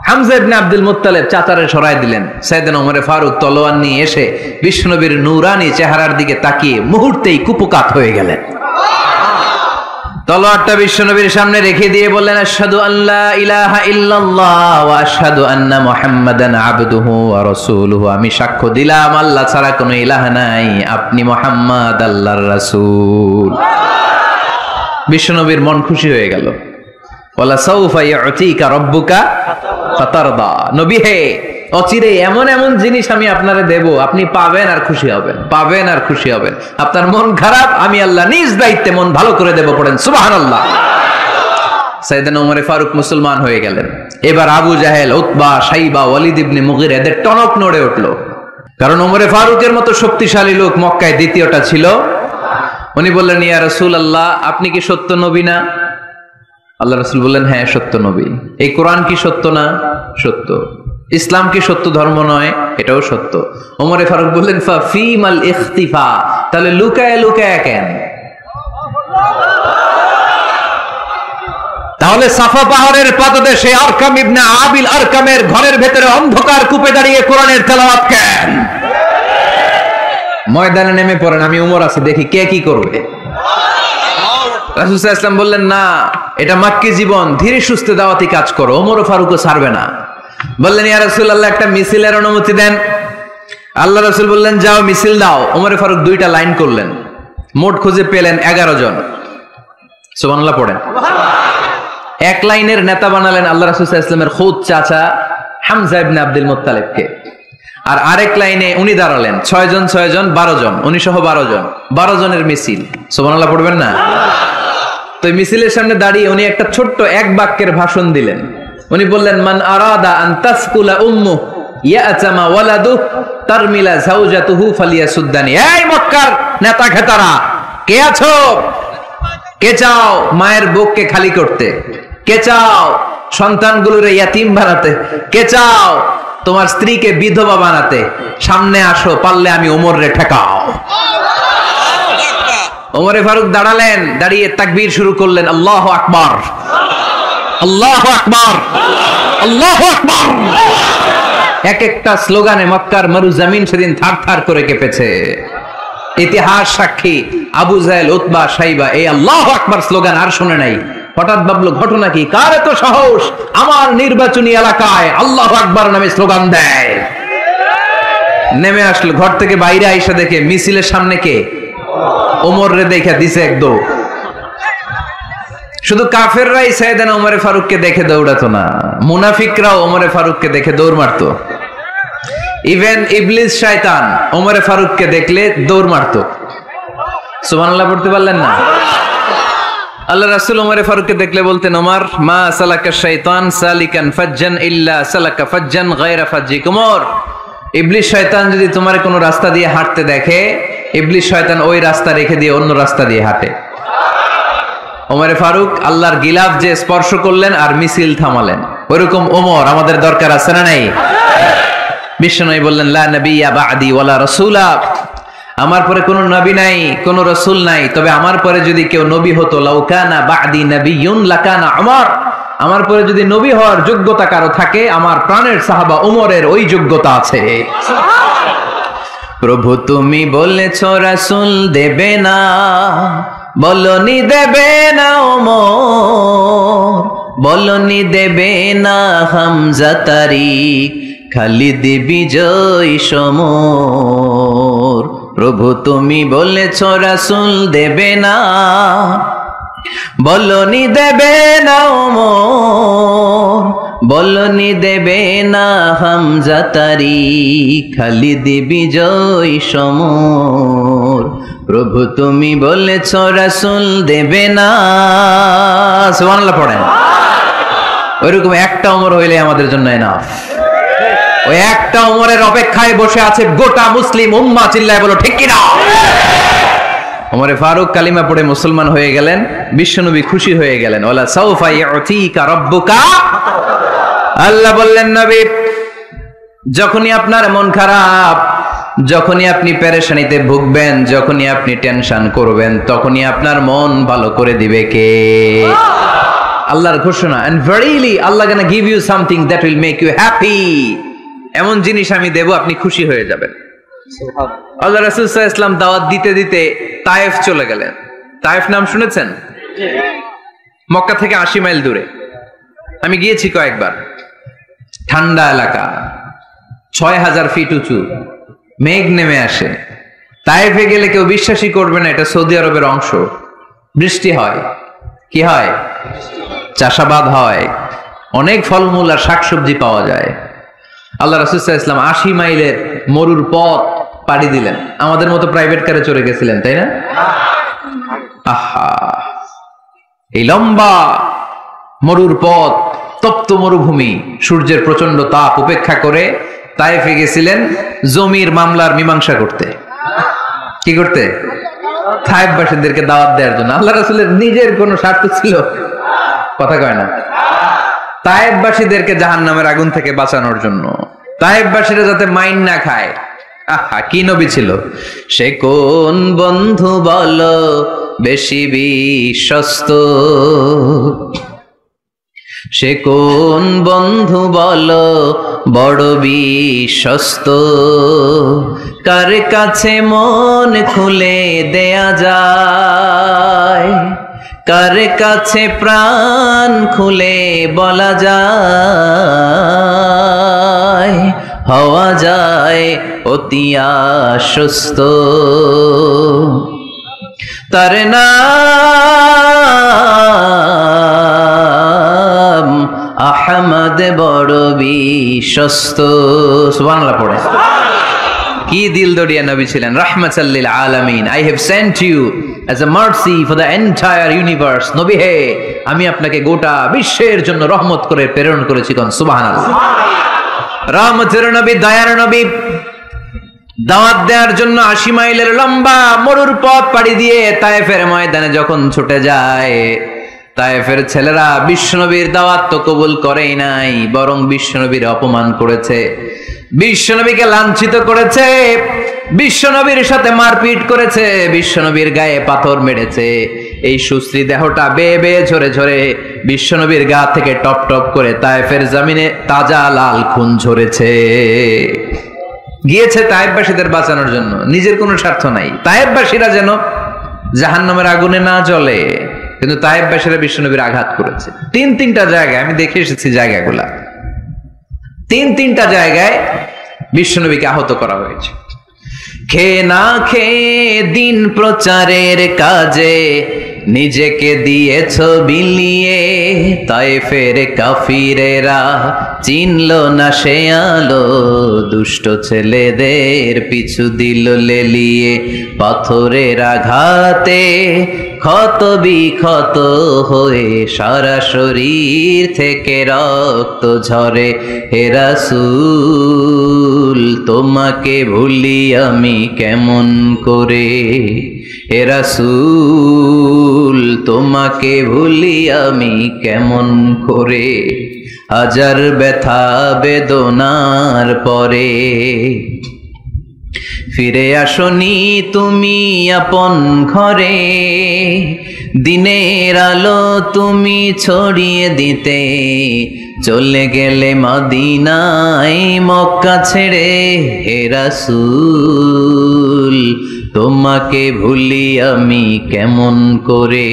হামজা ইবনে আব্দুল মুত্তালিব চাচারে সরায় দিলেন। সাইয়েদনা ওমর ফারুক তলোয়ার নিয়ে এসে বিশ্বনবীর নূরানী চেহারার দিকে তাকিয়ে মুহূর্তেই কুপকাত হয়ে গেলেন। তলোয়ারটা বিশ্বনবীর সামনে রেখে দিয়ে বললেন, আশহাদু আল্লা ইলাহা ইল্লাল্লাহ ওয়া আশহাদু আন্না মুহাম্মাদান আবদুহু ওয়া রাসূলুহু, আমি সাক্ষ্য দিলাম আল্লাহ ছাড়া কোনো ইলাহ নাই, আপনি মুহাম্মদ আল্লাহর রাসূল। বিশ্বনবীর মন খুশি হয়ে গেল। ওয়ালা সাউফা ইউতিকা রাব্বুকা ফাতারদা, নবী হে, অচিরে এমন এমন জিনিস আমি আপনারে দেব, আপনি পাবেন আর খুশি হবেন, পাবেন আর খুশি হবেন। আপনার মন খারাপ, আমি আল্লাহ নিজ দায়িত্বে মন ভালো করে দেব। পড়েন সুবহানাল্লাহ। সাইয়েদনা ওমর ফারুক মুসলমান হয়ে গেলেন। এবার আবু জাহেল, উতবা, শাইবা, ওয়ালিদ ইবনে মুগিরা এদের টনক নড়ে উঠল। কারণ ওমর ফারুকের মতো শক্তিশালী লোক মক্কায় দ্বিতীয়টা ছিল। উনি বললেন, ইয়া রাসূলুল্লাহ, আপনি কি সত্য নবী না? আল্লাহ রাসূল বললেন, হ্যাঁ সত্য নবী। এই কোরআন কি সত্য না? সত্য। ইসলাম কি সত্য ধর্ম নয়? এটাও সত্য। ওমরে ফারুক বললেন, ফাফিমাল ইখতিফা, তাহলে লুকায় লুকায় কেন? তাহলে সাফা পাহাড়ের পাদদেশে আরকাম ইবনে আবিল আরকামের ঘরের ভেতরে অন্ধকার কূপে দাঁড়িয়ে কোরআনের তেলাওয়াত কেন? ময়দানে নেমে পড়েন, আমি ওমর আছি, দেখি কে কি করবে। রাসূল সাল্লাল্লাহু আলাইহি ওয়াসাল্লাম বললেন, না, এটা মাক্কি জীবন, ধীরে সুস্থে দাওয়াতি কাজ করো, ওমর ফারুকও ছাড়বে না। বললেন, ইয়া রাসূলুল্লাহ, একটা মিছিলের অনুমতি দেন। আল্লাহ রাসূল বললেন, যাও মিছিল দাও। ওমর ফারুক দুইটা লাইন করলেন, মোট খুঁজে পেলেন 11 জন। সুবহানাল্লাহ পড়েন। এক লাইনের নেতা বানালেন আল্লাহ রাসূল সাল্লাল্লাহু আলাইহি ওয়াসাল্লামের খুদ চাচা হামজা ইবনে আব্দুল মুত্তালিবকে। আর আরেক লাইনে উনি দাঁড়ালেন, 6 জন 6 জন 12 জন, উনি সহ 12 জন, 12 জনের মিছিল। সুবহানাল্লাহ পড়বেন না? তো মিছিলের সামনে দাঁড়িয়ে উনি একটা ছোট্ট এক বাক্যের ভাষণ দিলেন। উনি বললেন, মান আরাদা আন তাসকুলা উম্মু ইয়াতামা ওয়ালাদু তারমিলা যাওজাতুহু ফালিয়াসুদ্দানি। এই মক্কার নেতা খেতারা, কে আছো? কে চাও মায়ের বুককে খালি করতে? কে চাও সন্তানগুলোরে ইয়াতিম বানাতে? কে চাও তোমার স্ত্রীকে বিধবা বানাতে? সামনে আসো, পারলে আমি ওমরে ঠেকাও। ওমরে ফারুক দাঁড়ালেন, দাঁড়িয়ে তাকবীর শুরু করলেন, আল্লাহু আকবার, আল্লাহু আকবার, আল্লাহু আকবার। এক একটা স্লোগানে মক্কার মরু জমিন সেদিন থার থার করে কেঁপেছে। ইতিহাস সাক্ষী, আবু জাহেল, উতবা, শাইবা এই আল্লাহু আকবার স্লোগান আর শুনে নাই। হঠাৎ ভাবলো, ঘটনা কি? কার এত সাহস আমার নির্বাচনী এলাকায় আল্লাহু আকবার নামে স্লোগান দেয়? নেমে আসলো ঘর থেকে, বাইরে আইসা দেখে মিছিলের সামনে কে? ওমর রে দেখা দিছে এক দৌড়। শুধু কাফেররাই সাইয়েদনা ওমর ফারুককে দেখে দৌড়াতো না, মুনাফিকরাও ওমর ফারুককে দেখে দৌড় মারতো। ইভেন ইবলিস শয়তান ওমর ফারুককে দেখলে দৌড় মারতো। সুবহানাল্লাহ পড়তে পারলেন না? আল্লাহ রাসূল ওমর ফারুককে দেখলে বলতেন, ওমর মা সালাকা শাইতান সালিকান ফাজ্জান ইল্লা সালাকা ফাজ্জান গায়রা ফাজ্জিকুম। ওমর, ইবলিস শয়তান যদি তোমার কোনো রাস্তা দিয়ে হাঁটতে দেখে, ইবলিস শয়তান ওই রাস্তা রেখে দিয়ে অন্য রাস্তা দিয়ে হাঁটে। ওমর ফারুক আল্লাহর গিলাফ যে স্পর্শ করলেন আর মিছিল থামালেন, ওইরকম ওমর আমাদের দরকার আছে না নাই? বিশ্বনবী বললেন, লা নবিয়্যা বা'দি ওয়ালা রাসূলা, আমার পরে কোনো নবী নাই, কোনো রাসূল নাই, তবে আমার পরে যদি কেউ নবী হতো, লাউ কানা বা'দি নাবিয়্যুন লাকানা ওমর, আমার পরে যদি নবী হওয়ার যোগ্যতা কারো থাকে, আমার প্রাণের সাহাবা ওমরের ওই যোগ্যতা আছে। প্রভু তুমি বলেছ রাসূল দেবে না, বলনি দেবে না ওমর, বলনি দেবে না হামজা তারিক, খালিদ বিজয় সমর। প্রভু তুমি বলেছ রাসূল দেবে না, বলনি দেবে না ওমর, বলনি দেবে না হামজা তারিক, খালিদ বিজয় সমর। প্রভু তুমি বলেছ রাসূল দেবে না। সুবহানাল্লাহ পড়েন। ওইরকম একটা ওমর হইলে আমাদের জন্য এনাফ। ওই একটা ওমরের অপেক্ষায় বসে আছে গোটা মুসলিম উম্মাহ। চিল্লায় বলো ঠিক কিনা? ওমরে ফারুক কালিমা পড়ে মুসলমান হয়ে গেলেন, বিশ্বনবী খুশি হয়ে গেলেন। ওয়ালা সাউফা ইউতিকা রাব্বুকা, আল্লাহ বললেন নবী যখনই আপনার মন খারাপ, যখনই আপনি পেরেশানিতে ভুগবেন, যখনই আপনি টেনশন করবেন, তখনই আপনার মন ভালো করে দিবে কে? আল্লাহর ঘোষণা, and verily Allah gonna give you something that will make you happy। এমন জিনিস আমি দেব, আপনি খুশি হয়ে যাবেন। আল্লাহ রাসূল সাল্লাল্লাহু আলাইহি ওয়াসাল্লাম দাওয়াত দিতে দিতে তায়েফ চলে গেলেন। তায়েফ নাম শুনেছেন? মক্কা থেকে 80 মাইল দূরে। আমি গিয়েছি কয়েকবার। ঠান্ডা এলাকা, 6000 ফিট উঁচু, মেঘ নেমে আসে। তায়েফে গেলে কেউ বিশ্বাসই করবে না এটা সৌদি আরবের অংশ। বৃষ্টি হয়, কি হয়? চাষাবাদ হয়, অনেক ফলমূল আর শাকসবজি পাওয়া যায়। আল্লাহ রাসূল সাল্লাল্লাহু আলাইহি ওয়াসাল্লাম 80 মাইলের মরুর পথ পাড়ি দিলেন। আমাদের মতো প্রাইভেট কারে চড়ে গেছিলেন, তাই না? আহা, এই লম্বা মরুর পথ, তপ্ত মরুভূমি, সূর্যের প্রচন্ড তাপ উপেক্ষা করে তায়েফে গেছিলেন জমির মামলার মীমাংসা করতে। কি করতে? তায়েফবাসীদেরকে দাওয়াত দেওয়ার জন্য। আল্লাহ রাসূলের নিজের কোনো স্বার্থ ছিল? কথা কয় না। তায়েফবাসীদেরকে জাহান্নামের আগুন থেকে বাঁচানোর জন্য, তায়েফবাসীরা যাতে মাইন না খায়। আহা, কি নবী ছিল সে! কোন বন্ধু বলো বেশি বিশ্বস্ত, সে কোন বন্ধু বলো বড় বিশ্বস্ত, কার কাছে মন খুলে দেয়া যায়, কার কাছে প্রাণ খুলে বলা যায়, হওয়া যায় অতি আশ্বস্ত। তার নাম আহমদ, বড় বিশ্বস্ত। সুবহানাল্লাহ পড়ে। কি দিল দরিয়া নবী ছিলেন, রাহমাতাল লিল আলামিন। I have sent you as a mercy for the entire universe। নবী হে, আমি আপনাকে গোটা বিশ্বের জন্য রহমত করে প্রেরণ করেছি। কোন সুবহানাল্লাহ। রহমতের নবী, দয়ার নবী, দাওয়াত দেওয়ার জন্য 80 মাইলের লম্বা মরুর পথ পাড়ি দিয়ে তায়েফের ময়দানে যখন ছুটে যায়, তায়েফের ছেলেরা বিশ্বনবীর দাওয়াত তো কবুল করেই নাই, বরং বিশ্বনবীর অপমান করেছে, বিশ্বনবীকে লাঞ্ছিত করেছে, বিশ্বনবীর সাথে মারপিট করেছে, বিশ্বনবীর গায়ে পাথর মেরেছে। এই সুশ্রী দেহটা বেয়ে বেয়ে ঝরে ঝরে বিশ্বনবীর গা থেকে টপ টপ করে তায়েফের জমিনে তাজা লাল খুন ঝরেছে। গিয়েছে তায়েফবাসীদের বাঁচানোর জন্য, নিজের কোনো স্বার্থ নাই। তায়েফবাসীরা যেন জাহান্নামের আগুনে না জ্বলে, কিন্তু তায়েফবাসীরা বিশ্বনবীর আঘাত করেছে। তিনটা জায়গায় আমি দেখে এসেছি, জায়গাগুলা তিনটা জায়গায় বিশ্বনবীকে আহত করা হয়েছে। খেয়ে না খেয়ে দিন প্রচারের কাজে নিজেকে দিয়েছ বিলিয়ে, তায়েফের কাফিরেরা চিনল না সে আলো, দুষ্ট ছেলেদের পিছু দিল লেলিয়ে, পাথরের আঘাতে ক্ষত বিক্ষত হয়ে সারা শরীর থেকে রক্ত ঝরে। হে রাসূল তোমাকে ভুলি আমি কেমন করে, হে রাসূল তোমাকে ভুলি আমি কেমন করে, হাজার ব্যথা বেদনার পরে। ফিরে আসনি তুমি আপন ঘরে, দিনের আলো তুমি ছড়িয়ে দিতে, চলে গেলে মদিনায় মক্কা ছেড়ে। হে রাসূল তোমাকে ভুলি আমি কেমন করে,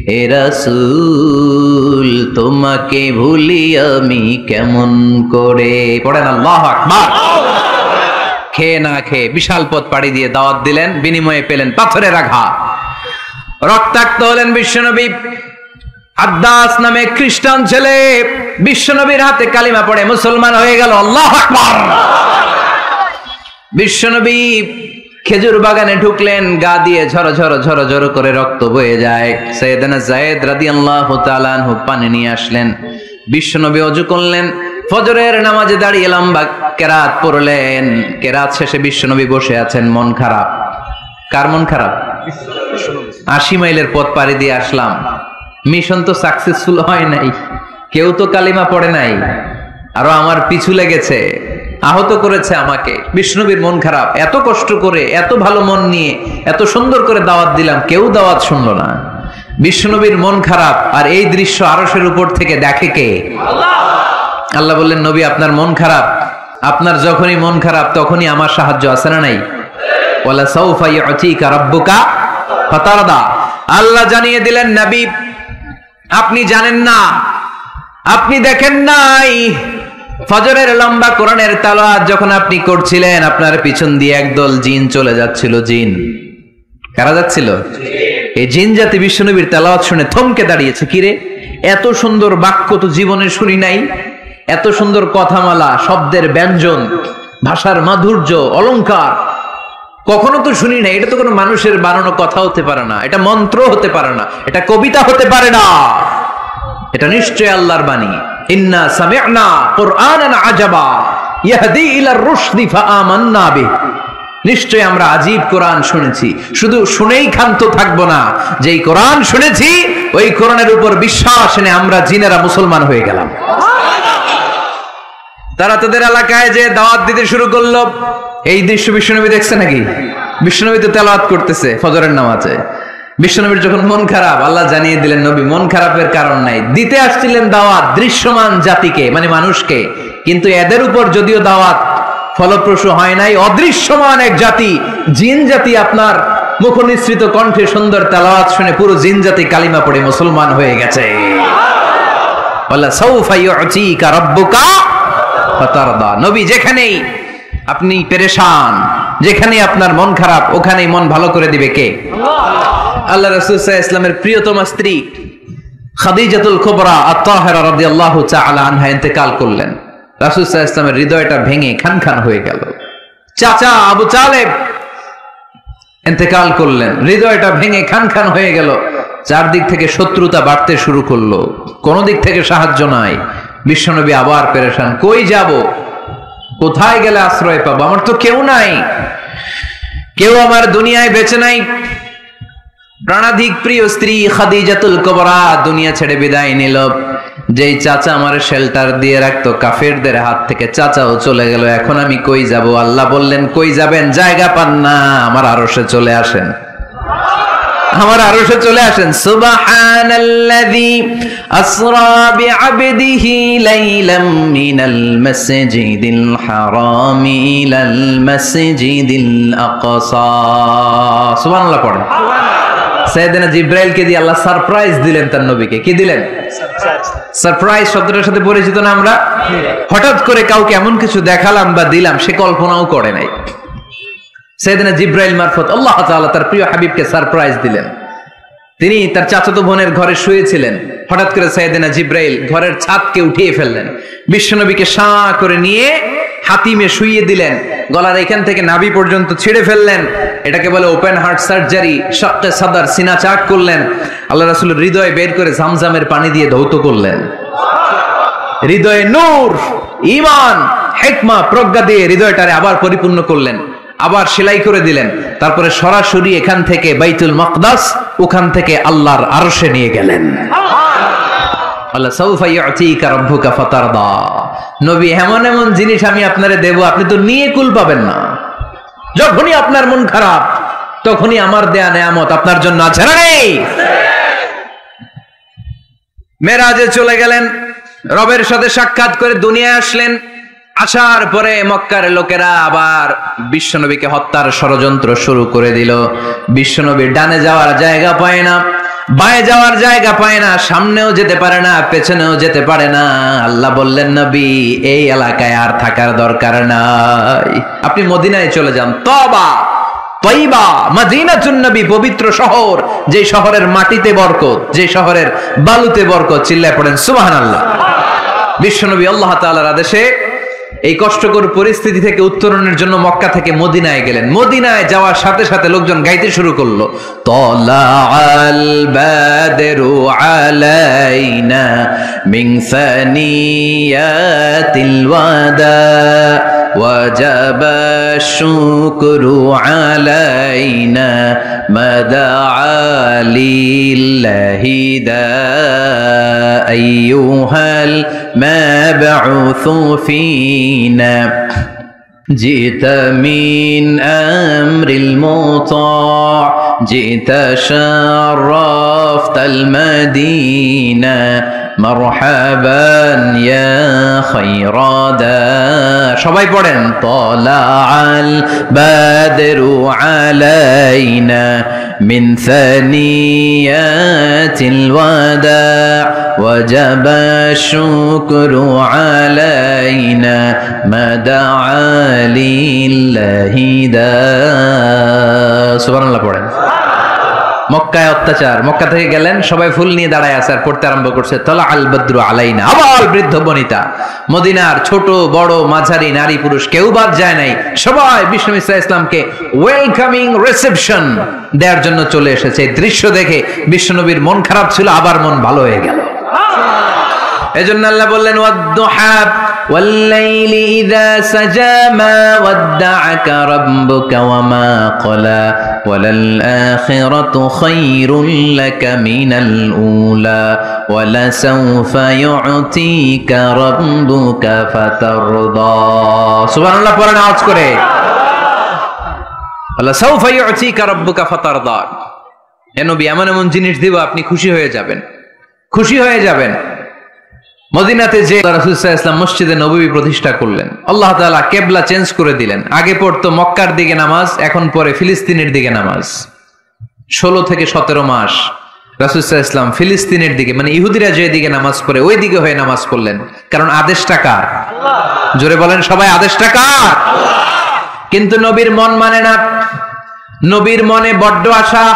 হে রাসূল তোমাকে ভুলি আমি কেমন করে। পড়েন আল্লাহু আকবার। খেয়ে না খেয়ে বিশাল পথ পাড়ি দিয়ে দাওয়াত দিলেন, বিনিময়ে পেলেন পাথরের আঘাত। রক্তাক্ত হলেন বিশ্বনবী। আদ্দাস নামে খ্রিস্টান ছেলে বিশ্বনবীর হাতে কালিমা পড়ে মুসলমান হয়ে গেল। আল্লাহু আকবার। বিশ্বনবী খেজুর বাগানে ঢুকলেন, গা দিয়ে ঝরো ঝরো ঝরো ঝরো করে রক্ত বয়ে যায়। সাইয়েদনা যায়েদ রাদিয়াল্লাহু তাআলা আনহু পানি নিয়ে আসলেন। বিশ্বনবী ওযু করলেন, ফজরের নামাজে দাঁড়িয়ে লম্বা কেরাত পড়লেন। কেরাত শেষে বিশ্বনবী বসে আছেন, মন খারাপ। কার মন খারাপ? 80 মাইলের পথ পাড়ি দিয়ে আসলাম, মিশন তো সাকসেসফুল হয় নাই, কেউ তো কালিমা পড়ে নাই, আরো আমার পিছু লেগেছে, আহত করেছে আমাকে। বিষ্ণুবীর মন খারাপ। এত কষ্ট করে, এত ভালো মন নিয়ে, এত সুন্দর করে দাওয়াত দিলাম, কেউ দাওয়াত শুনলো না। বিষ্ণুবীর মন খারাপ। আর এই দৃশ্য আরশের উপর থেকে দেখে কে? আল্লাহ বললেন, নবী আপনার মন খারাপ, আপনার যখনই মন খারাপ তখনই আমার সাহায্য আছে না নাই? ওয়ালা সাউফা ইউতিকা রাব্বুকা ফাতারদা। আল্লাহ জানিয়ে দিলেন, নবী আপনি জানেন না, আপনি দেখেন নাই, ফজরের লম্বা কোরআনের তেলাওয়াত যখন আপনি করছিলেন, আপনার পিছন দিয়ে একদল জিন চলে যাচ্ছিল। জিন কারা যাচ্ছিল? এই জিন জাতি বিশ্বনবীর তেলাওয়াত শুনে থমকে দাঁড়িয়েছে। কিরে, এত সুন্দর বাক্য তো জীবনে শুনি নাই, এত সুন্দর কথামালা, শব্দের ব্যঞ্জন, ভাষার মাধুর্য, অলংকার কখনো তো শুনি নাই। এটা তো কোনো মানুষের বানানো কথা হতে পারে না, এটা মন্ত্র হতে পারে না, এটা কবিতা হতে পারে না, এটা নিশ্চয় আল্লাহর বাণী। ইন্না সামি'না কুরআনান আজাবা ইয়াহদি ইলার রুশদি ফাআমান্না বিহি। নিশ্চয় আমরা আজীব কোরআন শুনেছি, শুধু শুনেই ক্ষান্ত থাকবো না, যেই কোরআন শুনেছি ওই কোরআনের উপর বিশ্বাস এনে আমরা জিনেরা মুসলমান হয়ে গেলাম। তারা তাদের এলাকায় যে দাওয়াত দিতে শুরু করলো। এই দৃশ্য বিশ্বনবী দেখছে নাকি? বিশ্বনবী তো তেলাওয়াত করতেছে ফজরের নামাজে। বিশ্বনবীর যখন মন খারাপ, আল্লাহ জানিয়ে দিলেন, নবী মন খারাপের কারণ নাই, দিতে আসছিলেন দাওয়াত দৃশ্যমান জাতিকে, মানে মানুষকে, কিন্তু এদের উপর যদিও দাওয়াত ফলপ্রসূ হয় নাই, অদৃশ্যমান এক জাতি, জিন জাতি আপনার মুখনিসৃত কণ্ঠে সুন্দর তেলাওয়াত শুনে পুরো জিন জাতি কালিমা পড়ে মুসলমান হয়ে গেছে। ওয়ালা সাউফা ইউতিকা রাব্বুকা ফাতারদা। নবী যেখানেই আপনি পেরেশান, যেখানে আপনার মন খারাপ, ওখানেই মন ভালো করে দিবে কে? আল্লাহ রাসূল সাল্লাল্লাহু আলাইহি ওয়াসাল্লামের প্রিয়তমা স্ত্রী খাদিজাতুল কুবরা আত-তাহিরা রাদিয়াল্লাহু তাআলা আনহা ইন্তেকাল করলেন। রাসূল সাল্লাল্লাহু আলাইহি ওয়াসাল্লামের হৃদয়টা ভেঙে খানখান হয়ে গেল। চাচা আবু তালেব ইন্তেকাল করলেন, হৃদয়টা ভেঙে খানখান হয়ে গেল। চারদিক থেকে শত্রুতা বাড়তে শুরু করলো, কোন দিক থেকে সাহায্য নাই। বিশ্বনবী আবার পেরেশান, কই যাব, কোথায় গেলে আশ্রয় পাবো? আমার তো কেউ নাই, কেউ আমার দুনিয়ায় বেঁচে নাই। প্রাণাধিক প্রিয় স্ত্রী খাদিজাতুল কুবরা দুনিয়া ছেড়ে বিদায় নিল। যেই চাচা আমার শেল্টার দিয়ে রাখতো কাফেরদের হাত থেকে, চাচাও চলে গেল। এখন আমি কই যাব? আল্লাহ বললেন, কই যাবেন? জায়গা পান না, আমার আরশে চলে আসেন, আমার আরশে চলে আসেন। সুবহানাল্লাযী আসরা বিআবদিহি লাইলাম মিনাল মাসজিদিল হারামি ইলাল মাসজিদিল আকসা। সুবহানাল্লাহ পড়েন। সাইয়েদনা জিবরাইলকে দিয়ে আল্লাহ সারপ্রাইজ দিলেন তার নবীকে। কি দিলেন? সারপ্রাইজ শব্দটার সাথে পরিচিত না আমরা? হঠাৎ করে কাউকে এমন কিছু দেখালাম বা দিলাম সে কল্পনাও করে নাই। সাইয়েদনা জিবরাইল মারফত আল্লাহ তাআলা তার প্রিয় হাবিবকে সারপ্রাইজ দিলেন। তিনি তার চাচাতো বোনের ঘরে শুয়েছিলেন, হঠাৎ করে সাইয়েদনা জিবরাইল ঘরের ছাদকে উঠিয়ে ফেললেন, বিশ্বনবীকে শাঁ করে নিয়ে হাতিমে শুইয়ে দিলেন, গলার এখান থেকে নাভি পর্যন্ত ছিঁড়ে ফেললেন। এটাকে বলে ওপেন হার্ট সার্জারি। শাক্কে সাদার, সিনা চাক করলেন। আল্লাহ রাসূলের হৃদয় বের করে জামজামের পানি দিয়ে ধৌত করলেন। হৃদয়ে নূর, ঈমান, হিকমা, প্রজ্ঞা দিয়ে হৃদয়টারে আবার পরিপূর্ণ করলেন, আবার সেলাই করে দিলেন। তারপরে সরাসরি এখান থেকে বাইতুল মাকদাস, ওখান থেকে আল্লাহর আরশে নিয়ে গেলেন। আল্লাহ সাউফা ইউতিকা রাব্বুকা ফাতারদা। নবী এমন এমন জিনিস আমি আপনারে দেব, আপনি তো নিয়ে কুল পাবেন না। যখনই আপনার মন খারাপ তখনই আমার দেয়া নেয়ামত আপনার জন্য আছে না নেই? মেরাজে চলে গেলেন, রবের সাথে সাক্ষাৎ করে দুনিয়ায় আসলেন। আসার পরে মক্কার লোকেরা আবার বিশ্বনবীকে হত্যার ষড়যন্ত্র শুরু করে দিল। বিশ্বনবীর ডানে যাওয়ার জায়গা পায় না, বায়ে যাওয়ার জায়গা পায় না, সামনেও যেতে পারে না, পেছনেও যেতে পারে না। আল্লাহ বললেন, নবী এই এলাকায় আর থাকার দরকার নাই, আপনি মদিনায় চলে যান। তওবা তয়বা মদিনাতুন নবী, পবিত্র শহর, যে শহরের মাটিতে বরকত, যে শহরের বালুতে বরকত। চিল্লায় পড়েন সুবহানাল্লাহ। বিশ্বনবী আল্লাহ তাআলার আদেশে এই কষ্টকর পরিস্থিতি থেকে উত্তরণের জন্য মক্কা থেকে মদিনায় গেলেন। মদিনায় যাওয়ার সাথে সাথে লোকজন গাইতে শুরু করলো, তালাআল বাদরু আলাইনা মিন সানিয়াতিল ওয়াদা ওয়াজাবা শুকরু আলাইনা মাদাআ লিল্লাহি দা আইয়ুহাল মাবউসু ফিনা جئت من أمر المطاع جئت شرفت المدينة مرحبا يا خير داع সবাই পড়েন, طلع البدر علينا من ثنيات الوداع وجب الشكر علينا ما دعا لله داع সুবহানাল্লাহ পড়েন। মক্কায় অত্যাচার, মক্কা থেকে গেলেন, সবাই ফুল নিয়ে দাঁড়ায় আছে আর পড়তে আরম্ভ করছে, তালা আল বদ্রু আলাইনা। আবার বৃদ্ধ বনিতা, মদিনার ছোট বড় মাঝারি নারী পুরুষ কেউ বাদ যায় নাই, সবাই বিষ্ণু ইসা ইসলামকে ওয়েলকামিং রিসেপশন দেওয়ার জন্য চলে এসেছে। এই দৃশ্য দেখে বিশ্বনবীর মন খারাপ ছিল, আবার মন ভালো হয়ে গেল। এজন্য আল্লাহ বললেন, ওয়াদ-দুহা والليل إذا سجى ما ودعك ربك وما قلى وللآخرة خير لك من الأولى ولسوف يعطيك ربك فترضى سبحان الله পড়েন আওয়াজ করে, ولسوف يعطيك ربك فترضى। হে নবী, এমন এমন জিনিস দিব আপনি খুশি হয়ে যাবেন, খুশি হয়ে যাবেন। মদিনাতে যে রাসূল সাল্লাল্লাহু আলাইহি ওয়াসাল্লাম মসজিদে নববী প্রতিষ্ঠা করলেন, আল্লাহ তাআলা কিবলা চেঞ্জ করে দিলেন। আগে পড়তো মক্কার দিকে নামাজ, এখন পড়ে ফিলিস্তিনের দিকে নামাজ। 16 থেকে 17 মাস রাসূল সাল্লাল্লাহু আলাইহি ওয়াসাল্লাম ফিলিস্তিনের দিকে, মানে ইহুদিরা যে দিকে নামাজ পড়ে ওই দিকে হয়ে নামাজ পড়লেন, কারণ আদেশটা কার? আল্লাহ। জোরে বলেন সবাই, আদেশটা কার? কিন্তু নবীর মন মানে না। নবীর মনে বড্ড আশা,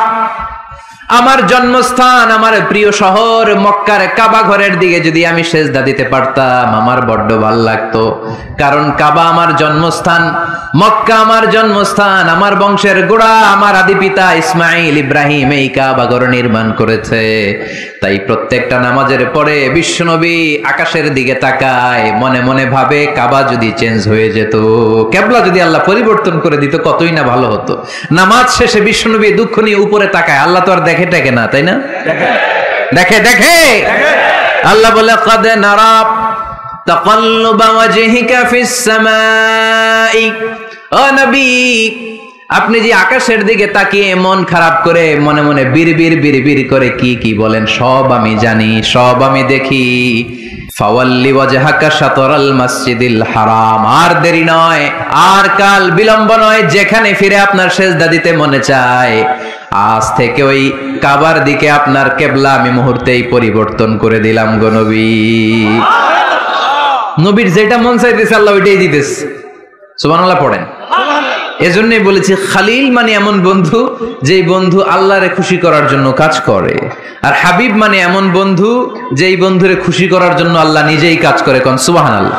আমার জন্মস্থান, আমার প্রিয় শহর মক্কার কাবা ঘরের দিকে যদি আমি সেজদা দিতে পারতাম আমার বড্ড ভালো লাগতো। কারণ কাবা আমার জন্মস্থান, মক্কা আমার জন্মস্থান, আমার বংশের গোড়া, আমার আদি পিতা ইসমাইল ইব্রাহিম এই কাবা ঘর নির্মাণ করেছে। তাই প্রত্যেকটা নামাজের পরে বিশ্বনবী আকাশের দিকে তাকায়, মনে মনে ভাবে কাবা যদি চেঞ্জ হয়ে যেত, কিবলা যদি আল্লাহ পরিবর্তন করে দিত কতই না ভালো হতো। নামাজ শেষে বিশ্বনবী দুঃখ নিয়ে উপরে তাকায়, আল্লাহ তো আর দেখে টেকে না, তাই না? দেখে দেখে আল্লাহ বলে, قد نرى تقلب وجهك في السماء। ও নবী, আপনি যে আকাশের দিকে তাকিয়ে মন খারাপ করে মনে মনে বিড়বিড় বিড়বিড় করে কি কি বলেন, সব আমি জানি, সব আমি দেখি। ফাওয়াল্লি ওয়াজহাকা শাতরাল মাসজিদিল হারাম। আর দেরি নয়, আর কাল বিলম্ব নয়, যেখানে ফিরে আপনার সেজদা দিতে মনে চায় আজ থেকে ওই কাবার দিকে আপনার কিবলা আমি মুহূর্তেই পরিবর্তন করে দিলাম গো নবী। নবীর যেটা মন চাইতেছে আল্লাহ ওইটাই দিতেছে। সুবহানাল্লাহ পড়েন। এজন্যই বলেছি খালিল মানে এমন বন্ধু যেই বন্ধু আল্লাহরে খুশি করার জন্য কাজ করে, আর হাবিব মানে এমন বন্ধু যেই বন্ধুরে খুশি করার জন্য আল্লাহ নিজেই কাজ করে। কোন সুবহানাল্লাহ।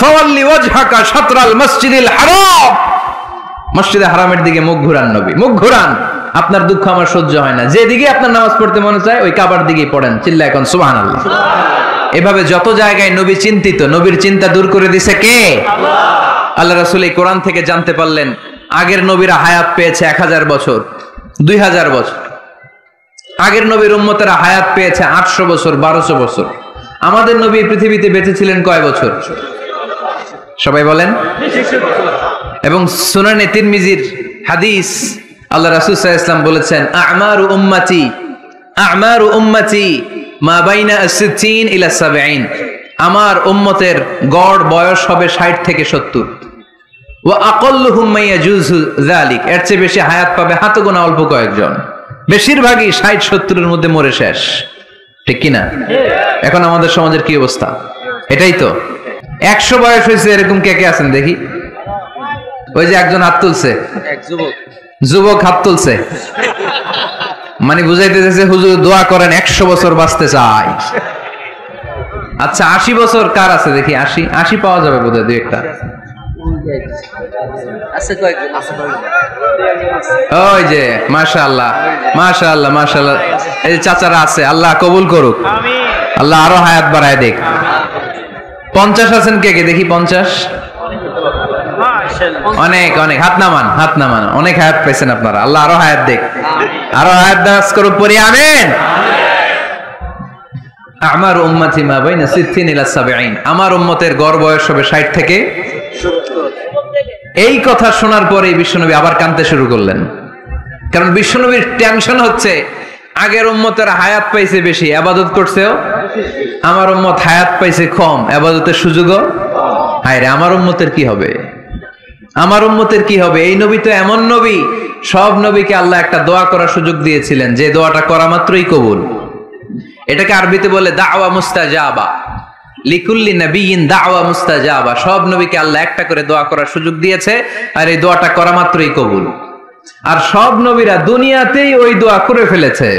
ফাওয়াল্লি ওয়াজহাকা শাতরাল মাসজিদিল হারাম। মসজিদে হারামের দিকে মুখ ঘুরান নবী, মুখ ঘুরান। আপনার দুঃখ আমার সহ্য হয় না, যেদিকে আপনার নামাজ পড়তে মনে চায় ওই কাবার দিকেই পড়েন। চিল্লায় এখন সুবহানাল্লাহ। এভাবে যত জায়গায় নবী চিন্তিত, নবীর চিন্তা দূর করে দিছে কে? আল্লাহ। আল্লাহ রাসূল এই কোরআন থেকে জানতে পারলেন আগের নবীরা হায়াত পেয়েছে 1000 বছর, 2000 বছর। আগের নবীর উম্মতেরা হায়াত পেয়েছে 800 বছর, 1200 বছর। আমাদের নবী পৃথিবীতে বেঁচে ছিলেন কয় বছর? সবাই বলেন। এবং সুনানে তিরমিজির হাদিস, আল্লাহ রাসূল সাল্লাল্লাহু আলাইহি ওয়াসাল্লাম বলেছেন, আমারু উম্মতি মা বাইনা আস-সিত্তিন ইলা 70। আমার উম্মতের গড় বয়স হবে 60 থেকে 70। ওয়া আকাল্লুহুম মা ইয়াজুজু যালিক, এর চেয়ে বেশি হায়াত পাবে হাতে গোনা অল্প কয়েকজন। বেশিরভাগই 60-70 এর মধ্যে মরে শেষ, ঠিক কি না? এখন আমাদের সমাজের কি অবস্থা? এটাই তো। 100 বয়স হয়েছে এরকম কে কে আছেন দেখি? ওই যে একজন হাত তুলছে, যুবক হাত তুলছে, মানে বুঝাইতে চাইছে হুজুর দোয়া করেন 100 বছর বাঁচতে চাই। আচ্ছা 80 বছর কার আছে দেখি? 80 পাওয়া যাবে বোধহয় দুই একটা। ওই যে মাশাআল্লাহ মাশাআল্লাহ মাশাআল্লাহ, এই চাচারা আছে, আল্লাহ কবুল করুক, আল্লাহ আরো হায়াত বাড়ায় দেখ। 50 আছেন কে কে দেখি? 50? অনেক অনেক, হাত নামান, অনেক হায়াত পাইছেন আপনারা, আল্লাহ আরো হায়াত দেখ, আরো হায়াত দাস করুক, পড়ি আমিন। আমার উম্মতি মা বাইনা 60 ইলা 70, আমার উম্মতের গড় বয়স হবে 60 থেকে 70। এই কথা শোনার পরে বিশ্বনবী আবার কাঁদতে শুরু করলেন, কারণ বিশ্বনবীর টেনশন হচ্ছে আগের উম্মতের হায়াত পাইছে বেশি, ইবাদত করছেও, আমার উম্মত হায়াত পাইছে কম, ইবাদতের সুযোগও। হায়রে আমার উম্মতের কি হবে, আমার উম্মতের কি হবে? এই নবী তো এমন নবী, সব নবীকে আল্লাহ একটা দোয়া করার সুযোগ দিয়েছিলেন, যে দোয়াটা করা মাত্রই কবুল। এটাকে আরবিতে বলে দাওয়া মুস্তাজাবা, লিকুল্লি নবিয়িন দাওয়া মুস্তাজাবা। সব নবীকে আল্লাহ একটা করে দোয়া করার সুযোগ দিয়েছে, আর এই দোয়াটা করা মাত্রই কবুল। আর সব নবীরা দুনিয়াতেই ওই দোয়া করে ফেলেছে।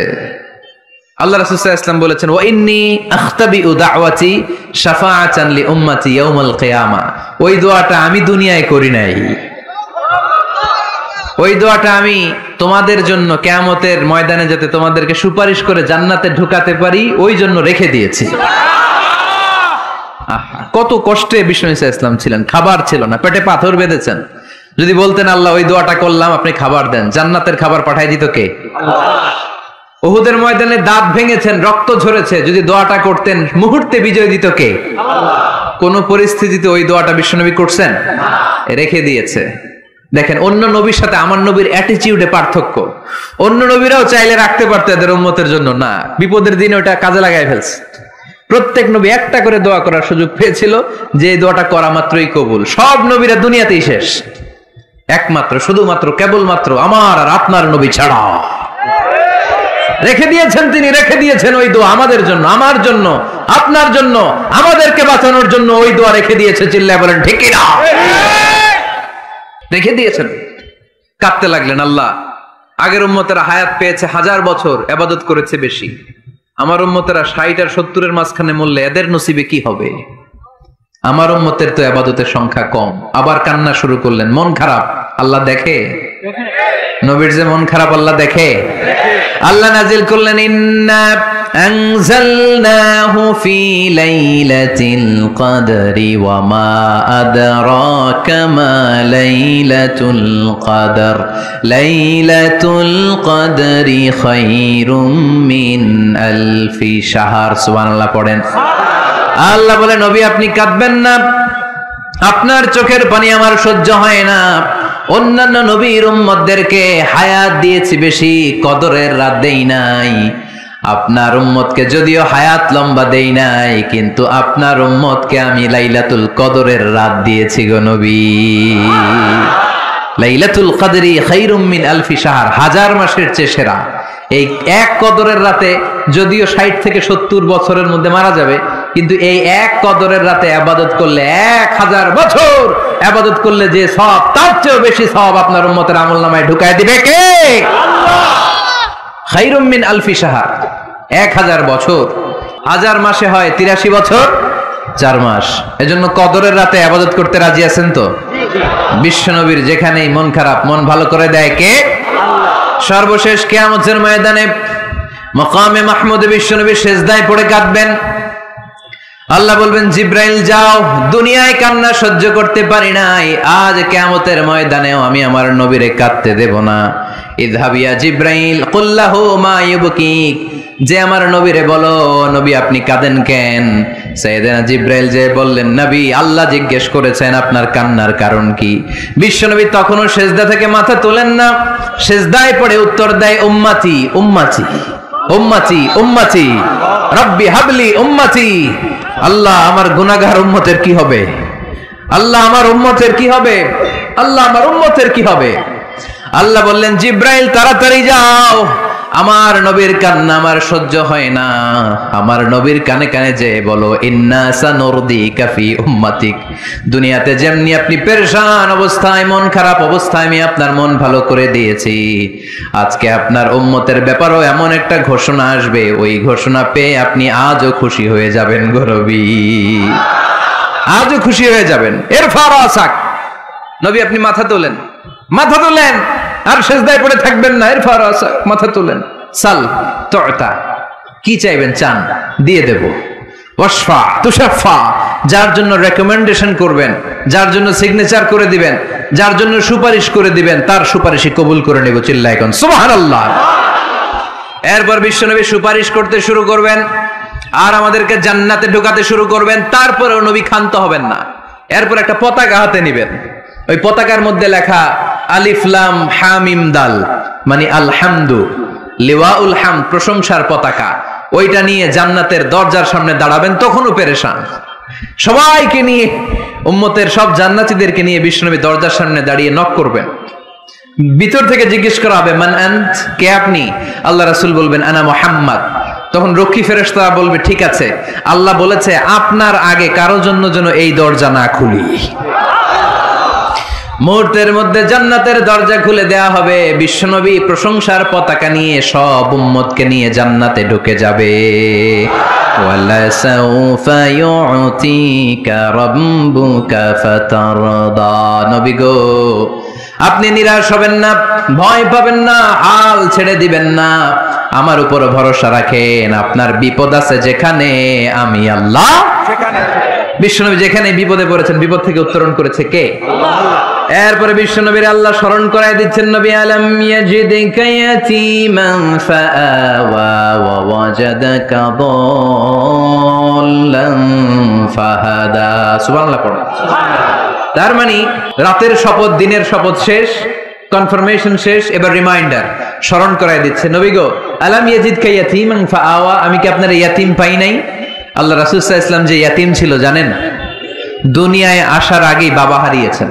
আল্লাহ রাসূল সাল্লাল্লাহু আলাইহি ওয়াসাল্লাম বলেছেন, ওয়া ইন্নী আখতাবিউ দাওয়াতি শাফাআতান লি উম্মতি ইয়াউমাল কিয়ামা। ওই দোয়াটা আমি দুনিয়ায় করি নাই, ওই দোয়াটা আমি তোমাদের জন্য কিয়ামতের ময়দানে যাতে তোমাদেরকে সুপারিশ করে জান্নাতে ঢুকাতে পারি, ওই জন্য রেখে দিয়েছি। কত কষ্টে বিষ্ণু ঈসা ইসলাম ছিলেন, খাবার ছিল না, পেটে পাথর বেঁধেছেন। যদি বলতেন আল্লাহ ওই দোয়াটা করলাম, আপনি খাবার দেন, জান্নাতের খাবার পাঠাই দিত কে? আল্লাহ। উহুদের ময়দানে দাঁত ভেঙেছেন, রক্ত ঝরেছে, যদি দোয়াটা করতেন মুহূর্তে বিজয় দিত কে? আল্লাহ। কোন পরিস্থিতিতে ওই দোয়াটা বিশ্বনবী করছেন? রেখে দিয়েছে। দেখেন অন্য নবীর সাথে আমার নবীর অ্যাটিটিউডে পার্থক্য। অন্য নবীরাও চাইলে রাখতে পারতো এদের উম্মতের জন্য, না, বিপদের দিনে ওটা কাজে লাগাই ফেলছে। প্রত্যেক নবী একটা করে দোয়া করার সুযোগ পেয়েছিল, যে দোয়াটা করা মাত্রই কবুল। সব নবীরা দুনিয়াতেই শেষ, একমাত্র শুধুমাত্র কেবলমাত্র আমার আর আপনার নবী ছাড়া রেখে দিয়েছেন, তিনি রেখে দিয়েছেন ওই দোয়া আমাদের জন্য, আমার জন্য, আপনার জন্য, আমাদেরকে বাঁচানোর জন্য ওই দোয়া রেখে দিয়েছে। চিল্লায় বলেন ঠিক কি না? রেখে দিয়েছেন। কাঁদতে লাগলেন, আল্লাহ আগের উম্মতেরা হায়াত পেয়েছে 1000 বছর, ইবাদত করেছে বেশি, আমার উম্মতেরা 60 আর 70 এর মাঝখানে মরলে এদের নসিবে কি হবে? আমার উম্মতের তো ইবাদতের সংখ্যা কম। আবার কান্না শুরু করলেন, মন খারাপ, আল্লাহ দেখে, নবীর যে মন খারাপ আল্লাহ দেখে। আল্লাহ নাজিল করলেন, ইন্না আনজালনাহু ফি লাইলাতিল কদরি ওয়া মা আদরাকা মা লাইলাতুল কদর লাইলাতুল কদরি খায়রুম মিন আলফি শাহর। সুবহানাল্লাহ পড়েন। আল্লাহ বলে, নবী আপনি কাঁদবেন না, আপনার চোখের পানি আমার সহ্য হয় না। অন্যান্য নবীর উম্মতদেরকে হায়াত দিয়েছি বেশি, কদরের রাত দেই নাই। আপনার উম্মতকে যদিও হায়াত লম্বা দেই নাই, কিন্তু আপনার উম্মতকে আমি লাইলাতুল কদরের রাত দিয়েছি গো নবী। লাইলাতুল কদরি খায়রুম মিন আলফি শাহর, 1000 মাসের চেয়ে সেরা। এই এক কদরের রাতে যদিও 60 থেকে 70 বছরের মধ্যে মারা যাবে, কিন্তু এই এক কদরের রাতে ইবাদত করলে 1000 বছর ইবাদত করলে যে সওয়াব, তার চেয়েও বেশি সওয়াব আপনার উম্মতের আমলনামায় ঢুকায় দিবে কে? আল্লাহ। খায়রুম মিন আলফি শাহর, 1000 বছর। 1000 মাসে হয় 83 বছর 4 মাস। এজন্য কদরের রাতে ইবাদত করতে রাজি আছেন তো? বিশ্বনবীর যেখানেই মন খারাপ, মন ভালো করে দেয় কে? আল্লাহ। সর্বশেষ কিয়ামতের ময়দানে মাকামে মাহমুদে বিশ্বনবী সিজদায় পড়ে কাঁদবেন। আল্লাহ বলবেন, জিব্রাইল যাও, দুনিয়ায় কান্না সহ্য করতে পারি নাই, আজ কিয়ামতের ময়দানেও আমি আমার নবীরে কাঁদতে দেব না। ইযহাব ইয়া জিব্রাইল কুল্লাহু মা ইউবকিক, যে আমার নবীরে বলো, নবী আপনি কাঁদেন কেন? সাইয়েদনা জিব্রাইল যে বললেন, নবী আল্লাহ জিজ্ঞেস করেছেন আপনার কান্নার কারণ কি? বিশ্বনবী তখনও সিজদা থেকে মাথা তোলেন না, সিজদায় পড়ে উত্তর দেয়, উম্মতি উম্মতি উম্মতি উম্মতি রব্বি হাবলি উম্মতি। আল্লাহ আমার গুনাহগার উম্মতের কি হবে? আল্লাহ আমার উম্মতের কি হবে? আল্লাহ আমার উম্মতের কি হবে? আল্লাহ বললেন, জিব্রাইল তাড়াতাড়ি যাও, আমার নবীর কান্না আমার সহ্য হয় না, আমার নবীর কানে কানে যে বলো, ইন্না সানুরদিকা ফি উম্মাতিক, দুনিয়াতে যেমনি আপনি পেরেশান অবস্থায়, মন খারাপ অবস্থায় আমি আপনার মন ভালো করে দিয়েছি, আজকে আপনার উম্মতের ব্যাপারেও এমন একটা ঘোষণা আসবে, ওই ঘোষণা পেয়ে আপনি আজও খুশি হয়ে যাবেন গো নবী, আজও খুশি হয়ে যাবেন। ইরফা রাসাক, নবী আপনি মাথা তোলেন, মাথা তোলেন, আর সিজদায় পড়ে থাকবেন না, ইরফা রাসাক, মাথা তোলেন। সাল তুতা, কি চাইবেন চান দিয়ে দেব। ওয়াশফা তুশাফা, যার জন্য রেকমেন্ডেশন করবেন, যার জন্য সিগনেচার করে দিবেন, যার জন্য সুপারিশ করে দিবেন, তার সুপারিশই কবুল করে নেব। চিল্লায় কোন সুবহানাল্লাহ। এরপর বিশ্বনবী সুপারিশ করতে শুরু করবেন আর আমাদেরকে জান্নাতে ঢোকাতে শুরু করবেন। তারপরেও নবী ক্ষান্ত হবেন না। এরপর একটা পতাকা হাতে নেবেন, ওই পতাকার মধ্যে লেখা আলিফ লাম হা মিম দাল, মানে আলহামদু, লিওয়াউল হামদ, প্রশংসার পতাকা, ওইটা নিয়ে জান্নাতের দরজার সামনে দাঁড়াবেন। তখনও পেরেশান, সবাইকে নিয়ে, উম্মতের সব জান্নাতীদেরকে নিয়ে বিশ্বনবী দরজার সামনে দাঁড়িয়ে নক করবেন। ভিতর থেকে জিজ্ঞেস করা হবে, মান আন্ত, কে আপনি? আল্লাহ রাসূল বলবেন, আনা মুহাম্মদ। তখন রক্ষী ফেরেশতা বলবে, ঠিক আছে, আল্লাহ বলেছে আপনার আগে কারো জন্য যেন এই দরজা না খুলি। মুহূর্তের মধ্যে জান্নাতের দরজা খুলে দেয়া হবে, বিশ্বনবী প্রশংসার পতাকা নিয়ে সব উম্মতকে নিয়ে জান্নাতে ঢুকে যাবে। ওয়ালা সাউফা ইউতিকা রাব্বুকা ফাতারদা, নবী গো আপনি নিরাশ হবেন না, ভয় পাবেন না, হাল ছেড়ে দিবেন না, আমার উপর ভরসা রাখেন। আপনার বিপদ আছে যেখানে, আমি আল্লাহ সেখানে। বিশ্বনবী যেখানে বিপদে পড়েছেন, বিপদ থেকে উত্তরণ করেছে কে? আল্লাহ। এরপরে বিশ্বনবীর আল্লাহ স্মরণ করায় দিচ্ছেন, নবী আলাম ইয়াজিদিকা ইয়াতীমান ফাআওয়া ওয়া ওয়াজাদাকা দাল্লান ফাহাদা। সুবহানাল্লাহ পড়ো। তার মানে রাতের শপথ, দিনের শপথ শেষ, কনফার্মেশন শেষ, এবার রিমাইন্ডার, স্মরণ করায় দিচ্ছে, নবী গো আলাম ইয়াজিদকা ইয়াতীমান ফাআওয়া, আমি কি আপনার ইয়াতীম পাই নাই? আল্লাহ রাসূল সাল্লাল্লাহু আলাইহি ওয়াসাল্লাম যে ইয়াতীম ছিল জানেন? দুনিয়ায় আসার আগেই বাবা হারিয়েছেন,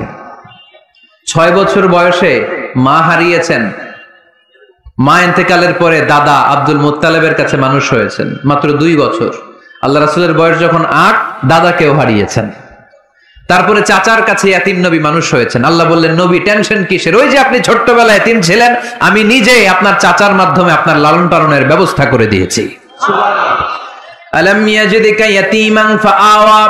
6 বছর বয়সে মা হারিয়েছেন, মা ইন্তেকালের পরে দাদা আব্দুল মুত্তালিবের কাছে মানুষ হয়েছেন মাত্র 2 বছর। আল্লাহ রাসূলের বয়স যখন 8, দাদাকেও হারিয়েছেন। তারপরে চাচার কাছে ইয়াতীম নবী মানুষ হয়েছেন। আল্লাহ বললেন, নবী টেনশন কিসের? ওই যে আপনি ছোট্টবেলায় ইয়াতীম ছিলেন, আমি নিজে আপনার চাচার মাধ্যমে আপনার লালন পালনের ব্যবস্থা করে দিয়েছি। আলাম ইয়াজিদিকা ইয়াতীমান ফাআওয়া,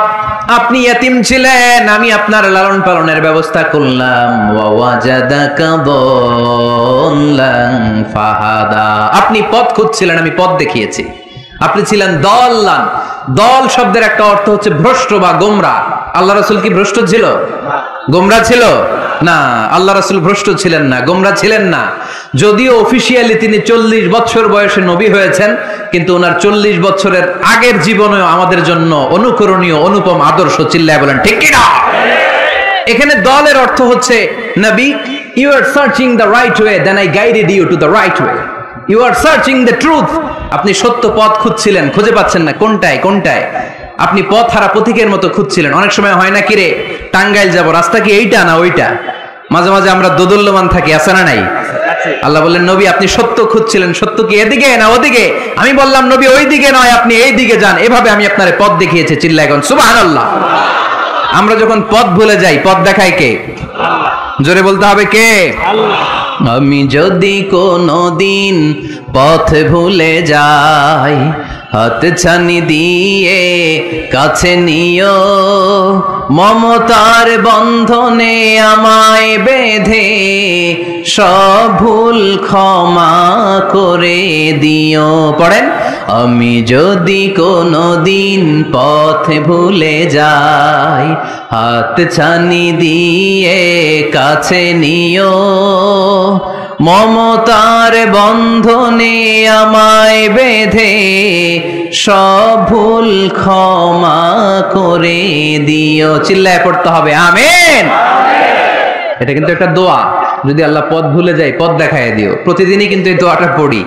আপনি ইয়াতীম ছিলেন, আমি আপনার লালন পালনের ব্যবস্থা করলাম। ওয়া ওয়াজাদাকা দাল্লান ফাহাদা, আপনি পথ খুঁজছিলেন, আমি পথ দেখিয়েছি। আপনি ছিলেন দল্লান, দল শব্দের একটা অর্থ হচ্ছে ভ্রষ্ট বা গোমরা। আল্লাহ রাসূল কি ভ্রষ্ট ছিল? গোমরা ছিল না, আল্লাহ রাসূল ভ্রষ্ট ছিলেন না, গোমরা ছিলেন না। যদিও অফিশিয়ালি তিনি 40 বছর বয়সে নবী হয়েছেন, কিন্তু ওনার 40 বছরের আগের জীবনেও আমাদের জন্য অনুকরণীয়, অনুপম আদর্শ। চিল্লায় বলেন ঠিক কি না? এখানে দলের অর্থ হচ্ছে, নবী you are searching the right way, then I guided you to the right way. You are searching the truth, আপনি সত্য পথ খুঁজছিলেন, খুঁজে পাচ্ছেন না, কোনটায় কোনটায়, আপনি পথ হারা পথিকের মতো খুঁজছিলেন। অনেক সময় হয় না কি রে, টাঙ্গাইল যাব, রাস্তা কি এইটা না ওইটা? মাঝে মাঝে আমরা দোদুল্যমান থাকি, আছে না নাই? আল্লাহ বললেন, নবী আপনি সত্য খুঁজছিলেন, সত্য কি এদিকে না ওদিকে? আমি বললাম, নবী ওই দিকে নয়, আপনি এই দিকে যান, এভাবে আমি আপনার পথ দেখিয়েছি। চিল্লায় এখন সুবহানাল্লাহ। আমরা যখন পথ ভুলে যাই, পথ দেখায় কে? জোরে বলতে হবে কে? আল্লাহ। আমি যদি কোনদিন পথ ভুলে যাই, হাত ছানি দিয়ে কাছে নিও, মমতার বন্ধনে আমায় বেঁধে সব ভুল ক্ষমা করে দিও। পড়েন, আমি যদি কোনদিন পথ ভুলে যাই, হাত ছানি দিয়ে কাছে নিও, মমতার বন্ধনে আমায় বেঁধে সব ভুল ক্ষমা করে দিও। চিল্লায় পড়তে হবে আমিন। এটা কিন্তু একটা দোয়া, যদি আল্লাহ পথ ভুলে যায় পথ দেখায় দিও। প্রতিদিনই কিন্তু এই দোয়াটা পড়ি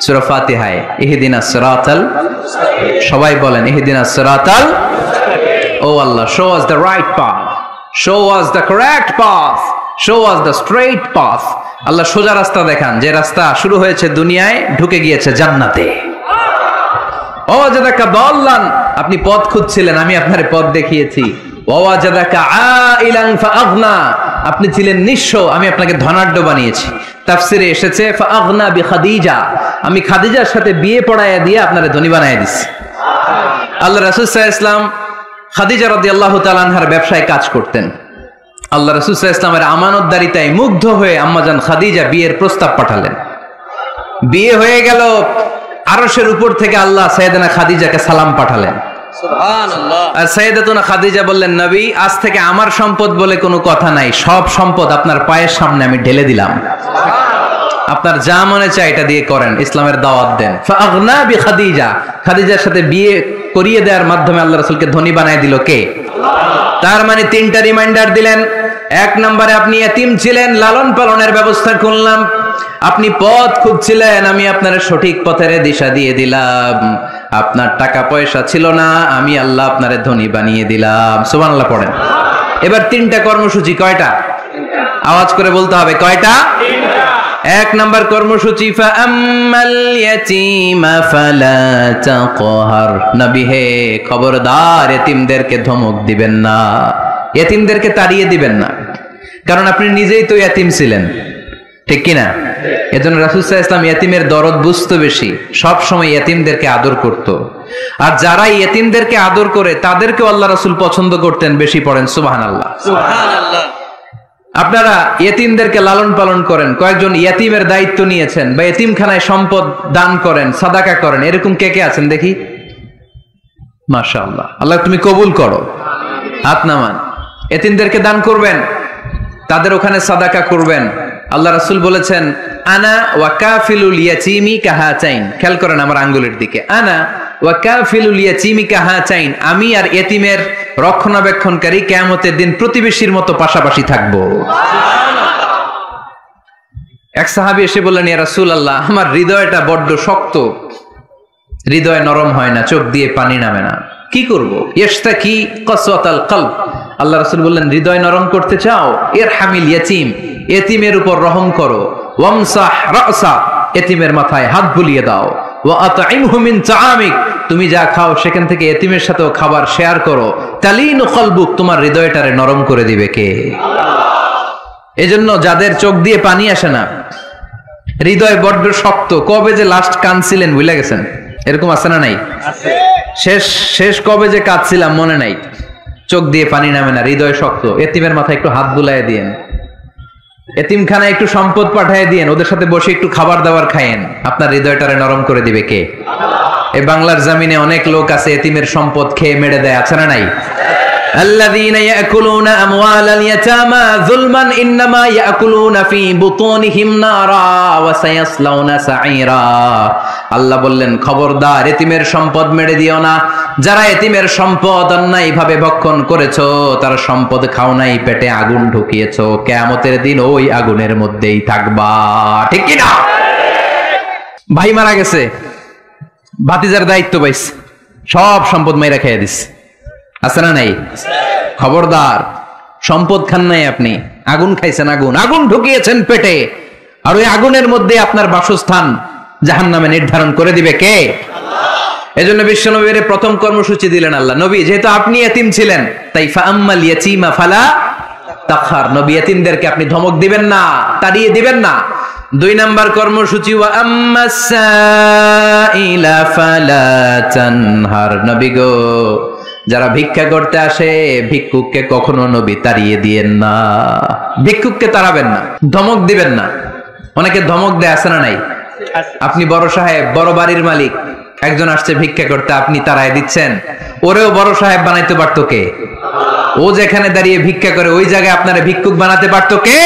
সূরা ফাতিহায়, ইহদিনাস সিরাতাল, সবাই বলেন ইহদিনাস সিরাতাল। ও আল্লাহ, show us the right path, show us the correct path, show us the straight path। আল্লাহ সোজা রাস্তা দেখান, যে রাস্তা শুরু হয়েছে দুনিয়ায় ঢুকে গিয়েছে জান্নাতে। ওয়াজাদাকা দাল্লান, আপনি পথ খুঁজছিলেন, আমি আপনারে পথ দেখিয়েছি। ওয়াজাদাকা আইলান ফাআগনা, আপনি ছিলেন নিঃস্ব, আমি আপনাকে ধনাঢ্য বানিয়েছি। তাফসিরে এসেছে ফাআগনা বিখাদিজা, আমি খাদিজার সাথে বিয়ে পড়ায়া দিয়ে আপনারে ধনী বানায় দিছি। আল্লাহ রাসূল সাল্লাল্লাহু আলাইহি ওয়াসাল্লাম খাদিজা রাদিয়াল্লাহু তাআলা আনহার ব্যবসায় কাজ করতেন। আল্লাহ রাসূল সাল্লাল্লাহু আলাইহি ওয়াসাল্লামের আমানতদারিতায় মুগ্ধ হয়ে আম্মাজান খাদিজা বিয়ের প্রস্তাব পাঠালেন। বিয়ে হয়ে গেল, আরশের উপর থেকে আল্লাহ সাইয়েদানা খাদিজাকে সালাম পাঠালেন। সুবহানাল্লাহ। আর সাইয়েদাতুনা খাদিজা বললেন, নবী, আজ থেকে আমার সম্পদ বলে কোনো কথা নাই, সব সম্পদ আপনার পায়ের সামনে আমি ঢেলে দিলাম, আপনার যা মনে চায় এটা দিয়ে করেন, ইসলামের দাওয়াত দেন। ফাআগনা বিখাদিজা, খাদিজার সাথে বিয়ে করিয়ে দেওয়ার মাধ্যমে আল্লাহ রাসূলকে ধনী বানায় দিল কে? তার মানে তিনটা রিমাইন্ডার দিলেন। এক নম্বরে আপনি এতিম ছিলেন, লালন পালনের ব্যবস্থা করলাম। আপনি পথ খুঁজছিলেন, আমি আপনার সঠিক পথের দিশা দিয়ে দিলাম। আপনার টাকা পয়সা ছিল না, আমি আল্লাহ আপনারে ধনী বানিয়ে দিলাম। সুবহানাল্লাহ পড়েন। এবার তিনটা কর্মসূচি, কয়টা? আওয়াজ করে বলতে হবে, কয়টা? এক নাম্বার কর্মসূচি, ফাআম্মাল ইয়াতীমা ফালা তাকহার, নবী হে খবরদার, এতিমদেরকে ধমক দিবেন না, এতিমদেরকে তাড়িয়ে দিবেন না, কারণ আপনি নিজেই তো এতিম ছিলেন, ঠিক কিনা? এজন্য রাসূল সাল্লাল্লাহু আলাইহি ওয়াসাল্লাম এতিমের দরদ বুঝতো বেশি, সব সময় এতিমদেরকে আদর করত। আর যারা এতিমদেরকে আদর করে তাদেরকেও আল্লাহ রাসূল পছন্দ করতেন বেশি। পড়েন সুবহানাল্লাহ। সুবহানাল্লাহ। আপনারা ইয়েতিমদেরকে লালন পালন করেন, কয়েকজন ইয়েতিমের দায়িত্ব নিয়েছেন, বা ইয়েতিমখানায় সম্পদ দান করেন, সাদাকা করেন, এরকম কে কে আছেন দেখি? মাশাআল্লাহ, আল্লাহ তুমি কবুল করো। হাত নামান। ইয়েতিমদেরকে দান করবেন, তাদের ওখানে সাদাকা করবেন। আল্লাহ রাসূল বলেছেন, আনা ওয়া কাফিলুল ইয়াতীমি কাহাতাইন। খেয়াল করেন আমার আঙ্গুলের দিকে, আনা ওয়া কাফিলুল ইয়াতীমি কাহাতাইন, আমি আর ইয়েতিমের রক্ষণাবেক্ষণকারী কিয়ামতের দিন প্রতিবেশীর মতো পাশাপাশি থাকবো। এক সাহাবী এসে বললেন, ইয়া রাসূলুল্লাহ, আমার হৃদয়টা বড্ড শক্ত, হৃদয় নরম হয় না, চোখ দিয়ে পানি নামে না, কি করব? ইশতাকি কসওয়াতাল কলব। আল্লাহ রাসূল বললেন, হৃদয় নরম করতে চাও? ইরহামিল ইয়াতীম, এতিমের উপর রহম করো। ওয়ামসাহ রাসা, এতিমের মাথায় হাত বুলিয়ে দাও। ওয়া আতইমহু মিন তাআমিক, তুমি যা খাও সেখান থেকে এতিমের সাথেও খাবার শেয়ার করো। তালিনু কলবুক, তোমার হৃদয়টারে নরম করে দিবে কে? এজন্য যাদের চোখ দিয়ে পানি আসে না, হৃদয় বড্ড শক্ত, কবে যে লাস্ট কাঁদছিলেন ভুলে গেছেন, এরকম আছে না নাই? শেষ কবে যে কাঁদছিলাম মনে নাই, চোখ দিয়ে পানি নামে না, হৃদয় শক্ত। এতিমের মাথায় একটু হাত বুলায় দিয়েন, এতিমখানায় একটু সম্পদ পাঠিয়ে দিয়েন, ওদের সাথে বসে একটু খাবার দাবার খায়েন, আপনার হৃদয়টারে নরম করে দিবে কে? এই বাংলার জমিনে অনেক লোক আছে এতিমের সম্পদ খেয়ে মেরে দেয়, আছে না নাই? আল্লাযীনা ইয়াকুলুনা আমওয়ালাল ইয়াতামা যুলমান ইন্নামা ইয়াকুলুনা ফি বুতুনিহিম নারা ওয়া সায়াসলাউনা সাঈরা। আল্লাহ বললেন, খবরদার এতিমের সম্পদ মেরে দিও না। যারা এতিমের সম্পদ অন্যায়ভাবে ভক্ষণ করেছো, তারা সম্পদ খাও নাই, পেটে আগুন ঢুকিয়েছো, কিয়ামতের দিন ওই আগুনের মধ্যেই থাকবা, ঠিক কি না? ভাই মারা গেছে, ভাতিজার দায়িত্ব পাইছে, সব সম্পদ মেরে খেয়ে দিস, আছে না নাই? খবরদার, সম্পদ খান নাই আপনি, আগুন খাইছেন, আগুন ঢুকিয়েছেন পেটে, আর ওই আগুনের মধ্যে আপনার বাসস্থান জাহান্নামে নির্ধারণ করে দিবে কে? এজন্য বিশ্বনবীর প্রথম কর্মসূচি দিলেন আল্লাহ। নবী, যেহেতু আপনি এতিম ছিলেন, তাই ফাআম্মাল ইয়াতীমা ফালা তাকহার, নবী এতিমদেরকে আপনি ধমক দিবেন না, তাড়িয়ে দিবেন না। দুই নাম্বার কর্মসূচি, ওয়া আম্মাস সাইলা ফালা তানহার, নবী গো, যারা ভিক্ষা করতে আসে ভিক্ষুককে কখনো নবী তাড়িয়ে দিয়েন না, ভিক্ষুককে তাড়াবেন না, ধমক দিবেন না। অনেকে ধমক দেয়, আছে না নাই? আপনি বড় সাহেব, বড় বাড়ির মালিক, একজন আসছে ভিক্ষা করতে, আপনি তাড়ায় দিচ্ছেন, ওরেও বড় সাহেব বানাইতে পারতো কে? ও যেখানে দাঁড়িয়ে ভিক্ষা করে ওই জায়গায় আপনারা ভিক্ষুক বানাতে পারতো কে?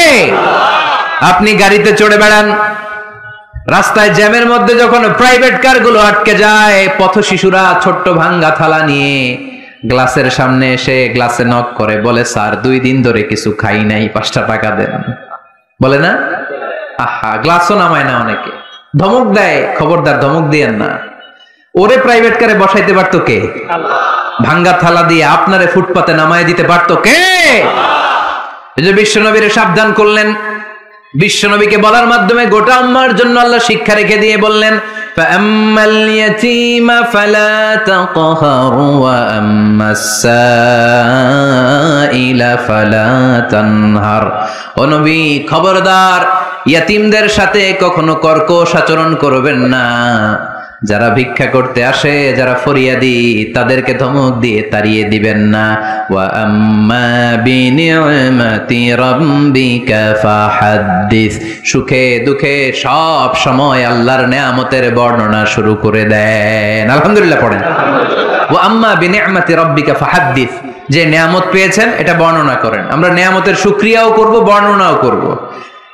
আপনি গাড়িতে চড়ে বেড়ান, রাস্তায় জ্যামের মধ্যে যখন প্রাইভেট কার গুলো আটকে যায়, পথ শিশুরা ছোট্ট ভাঙ্গা থালা নিয়ে গ্লাসের সামনে এসে গ্লাসে নক করে, বলে স্যার 2 দিন ধরে কিছু খাই নাই, 5টা টাকা দেন। বলে না? আহা, গ্লাসও নামায় না অনেকে, ধমক দেয়, খবরদার ধমক দিয়েন না। ওরে প্রাইভেট কারে বসাইতে পারতো কে? ভাঙ্গা থালা দিয়ে আপনারে ফুটপাতে নামায় দিতে পারতো কে? এই যে বিশ্বনবীর সাবধান করলেন, বিশ্বনবীকে বলার মাধ্যমে গোটা উম্মার জন্য আল্লাহ শিক্ষা রেখে দিয়ে বললেন, ফাআম্মাল ইয়াতীমা ফালা তাকহার ওয়া আম্মাস সাইলা ফালা তানহার। ও নবী, খবরদার, ইয়াতীমদের সাথে কখনো কর্কশ আচরণ করবেন না। যারা ভিক্ষা করতে আসে, যারা ফরিয়াদি, তাদেরকে ধমক দিয়ে তাড়িয়ে দিবেন না। ওয়া আম্মা বিনি'মাতি রাব্বিকা ফাহাদ্দিস। সুখে দুঃখে সব সময় আল্লাহর নেয়ামতের বর্ণনা শুরু করে দেন। আলহামদুলিল্লাহ পড়েন। ওয়া আম্মা বিনি'মাতি রাব্বিকা ফাহাদ্দিস। যে নেয়ামত পেয়েছেন এটা বর্ণনা করেন। আমরা নেয়ামতের শুকরিয়াও করব, বর্ণনাও করব।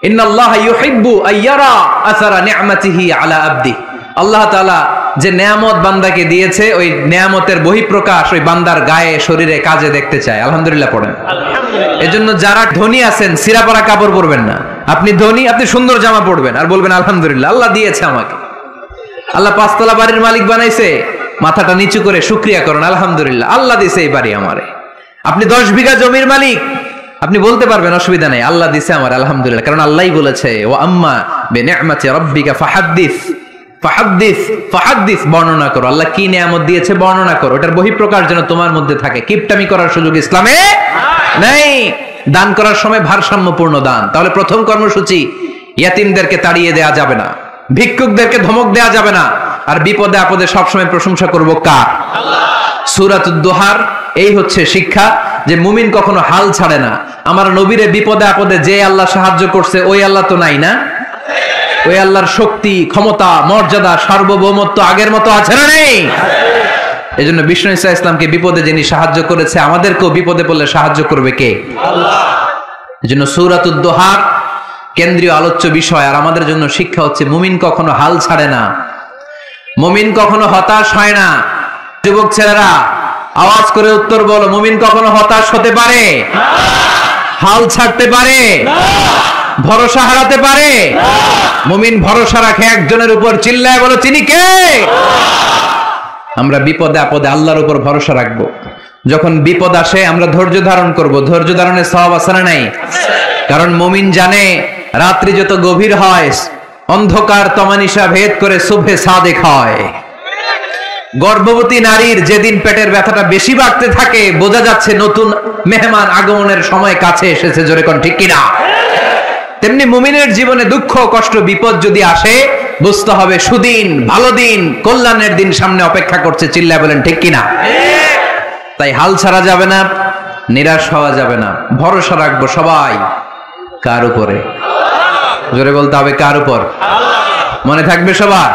ইন্নাল্লাহা ইউহিব্বু আইয়ারা আসারা নি'মাতিহি আলা আবদিহি। আল্লাহ তাআলা যে নেয়ামত বান্দাকে দিয়েছে, ওই নেয়ামতের বহিঃপ্রকাশ ওই বান্দার গায়ে, শরীরে, কাজে দেখতে চায়। আলহামদুলিল্লাহ পড়েন। এজন্য যারা ধনী আছেন সিরাপাড়া কাপড় পরবেন না। আপনি ধনী, আপনি সুন্দর জামা পরবেন আর বলবেন আলহামদুলিল্লাহ, আল্লাহ দিয়েছে আমাকে। আল্লাহ 5 তলা বাড়ির মালিক বানাইছে, মাথাটা নিচু করে শুকরিয়া করুন, আলহামদুলিল্লাহ, আল্লাহ দিয়েছে এই বাড়ি আমারে। আপনি 10 বিঘা জমির মালিক, আপনি বলতে পারবেন অসুবিধা নাই, আল্লাহ দিয়েছে আমার, আলহামদুলিল্লাহ, কারণ আল্লাহই বলেছে ওয়া আম্মা বিনি'মাতি রাব্বিকা ফাহাদ্দিস। ফাহাদ্দিস, ফাহাদ্দিস, বর্ণনা করো। আল্লাহ কি নিয়ামত দিয়েছে বর্ণনা করো। এটার বহিঃপ্রকাশ যেন তোমার মধ্যে থাকে। কিপটামি করার সুযোগ ইসলামে নাই। দান করার সময় ভারসাম্যপূর্ণ দান। তাহলে প্রথম কর্মসূচি, ইয়াতিমদেরকে তাড়িয়ে দেয়া যাবে না, ভিক্ষুকদেরকে ধমক দেয়া যাবে না, আর বিপদে আপদে সবসময় প্রশংসা করব কার? আল্লাহ। সূরাতুদ দুহার এই হচ্ছে শিক্ষা, যে মুমিন কখনো হাল ছাড়ে না। আমার নবীরে বিপদে আপদে যে আল্লাহ সাহায্য করছে, ওই আল্লাহ তো নাই না? ওই আল্লাহর শক্তি, ক্ষমতা, মর্যাদা, সার্বভৌমত্ব আগের মতো আছে না নেই? এজন্য বিষ্ণু ঈসা ইসলামকে বিপদে যিনি সাহায্য করেছে, আমাদেরকেও বিপদে পড়লে সাহায্য করবে কে? আল্লাহ। এজন্য সূরাতুদ দুহার কেন্দ্রীয় আলোচ্য বিষয়। আর আমাদের জন্য শিক্ষা হচ্ছে, মুমিন কখনো হাল ছাড়ে না, মুমিন কখনো হতাশ হয় না। যুবক ছেলেরা আওয়াজ করে উত্তর বলো, মুমিন কখনো হতাশ হতে পারে? হাল ছাড়তে পারে? ভরসা হারাতে পারে? মুমিন ভরসা রাখে একজনের উপর। চিল্লায় বলো, তিনি কে? আমরা বিপদে আপদে আল্লাহর উপর ভরসা রাখবো। যখন বিপদ আসে আমরা ধৈর্য ধারণ করব। ধৈর্য ধারণের সওয়াব আছে না নাই? কারণ মুমিন জানে রাত্রি যত গভীর হয়, অন্ধকার তমানিসা ভেদ করে সুবহে সাদেক হয়। গর্ভবতী নারীর যেদিন পেটের ব্যথাটা বেশি বাড়তে থাকে, বোঝা যাচ্ছে নতুন মেহমান আগমনের সময় কাছে এসেছে। জোরে কোন ঠিক কিনা? তেমনি মুমিনের জীবনে দুঃখ, কষ্ট, বিপদ যদি আসে, বুঝতে হবে সুদিন, ভালো দিন, কল্যাণের দিন সামনে অপেক্ষা করছে। চিল্লায় বলেন ঠিক কিনা? তাই হাল ছাড়া যাবে না, নিরাশ হওয়া যাবে না। ভরসা রাখবো সবাই কার উপরে? জোরে বলতে হবে, কার উপর? মনে থাকবে সবার?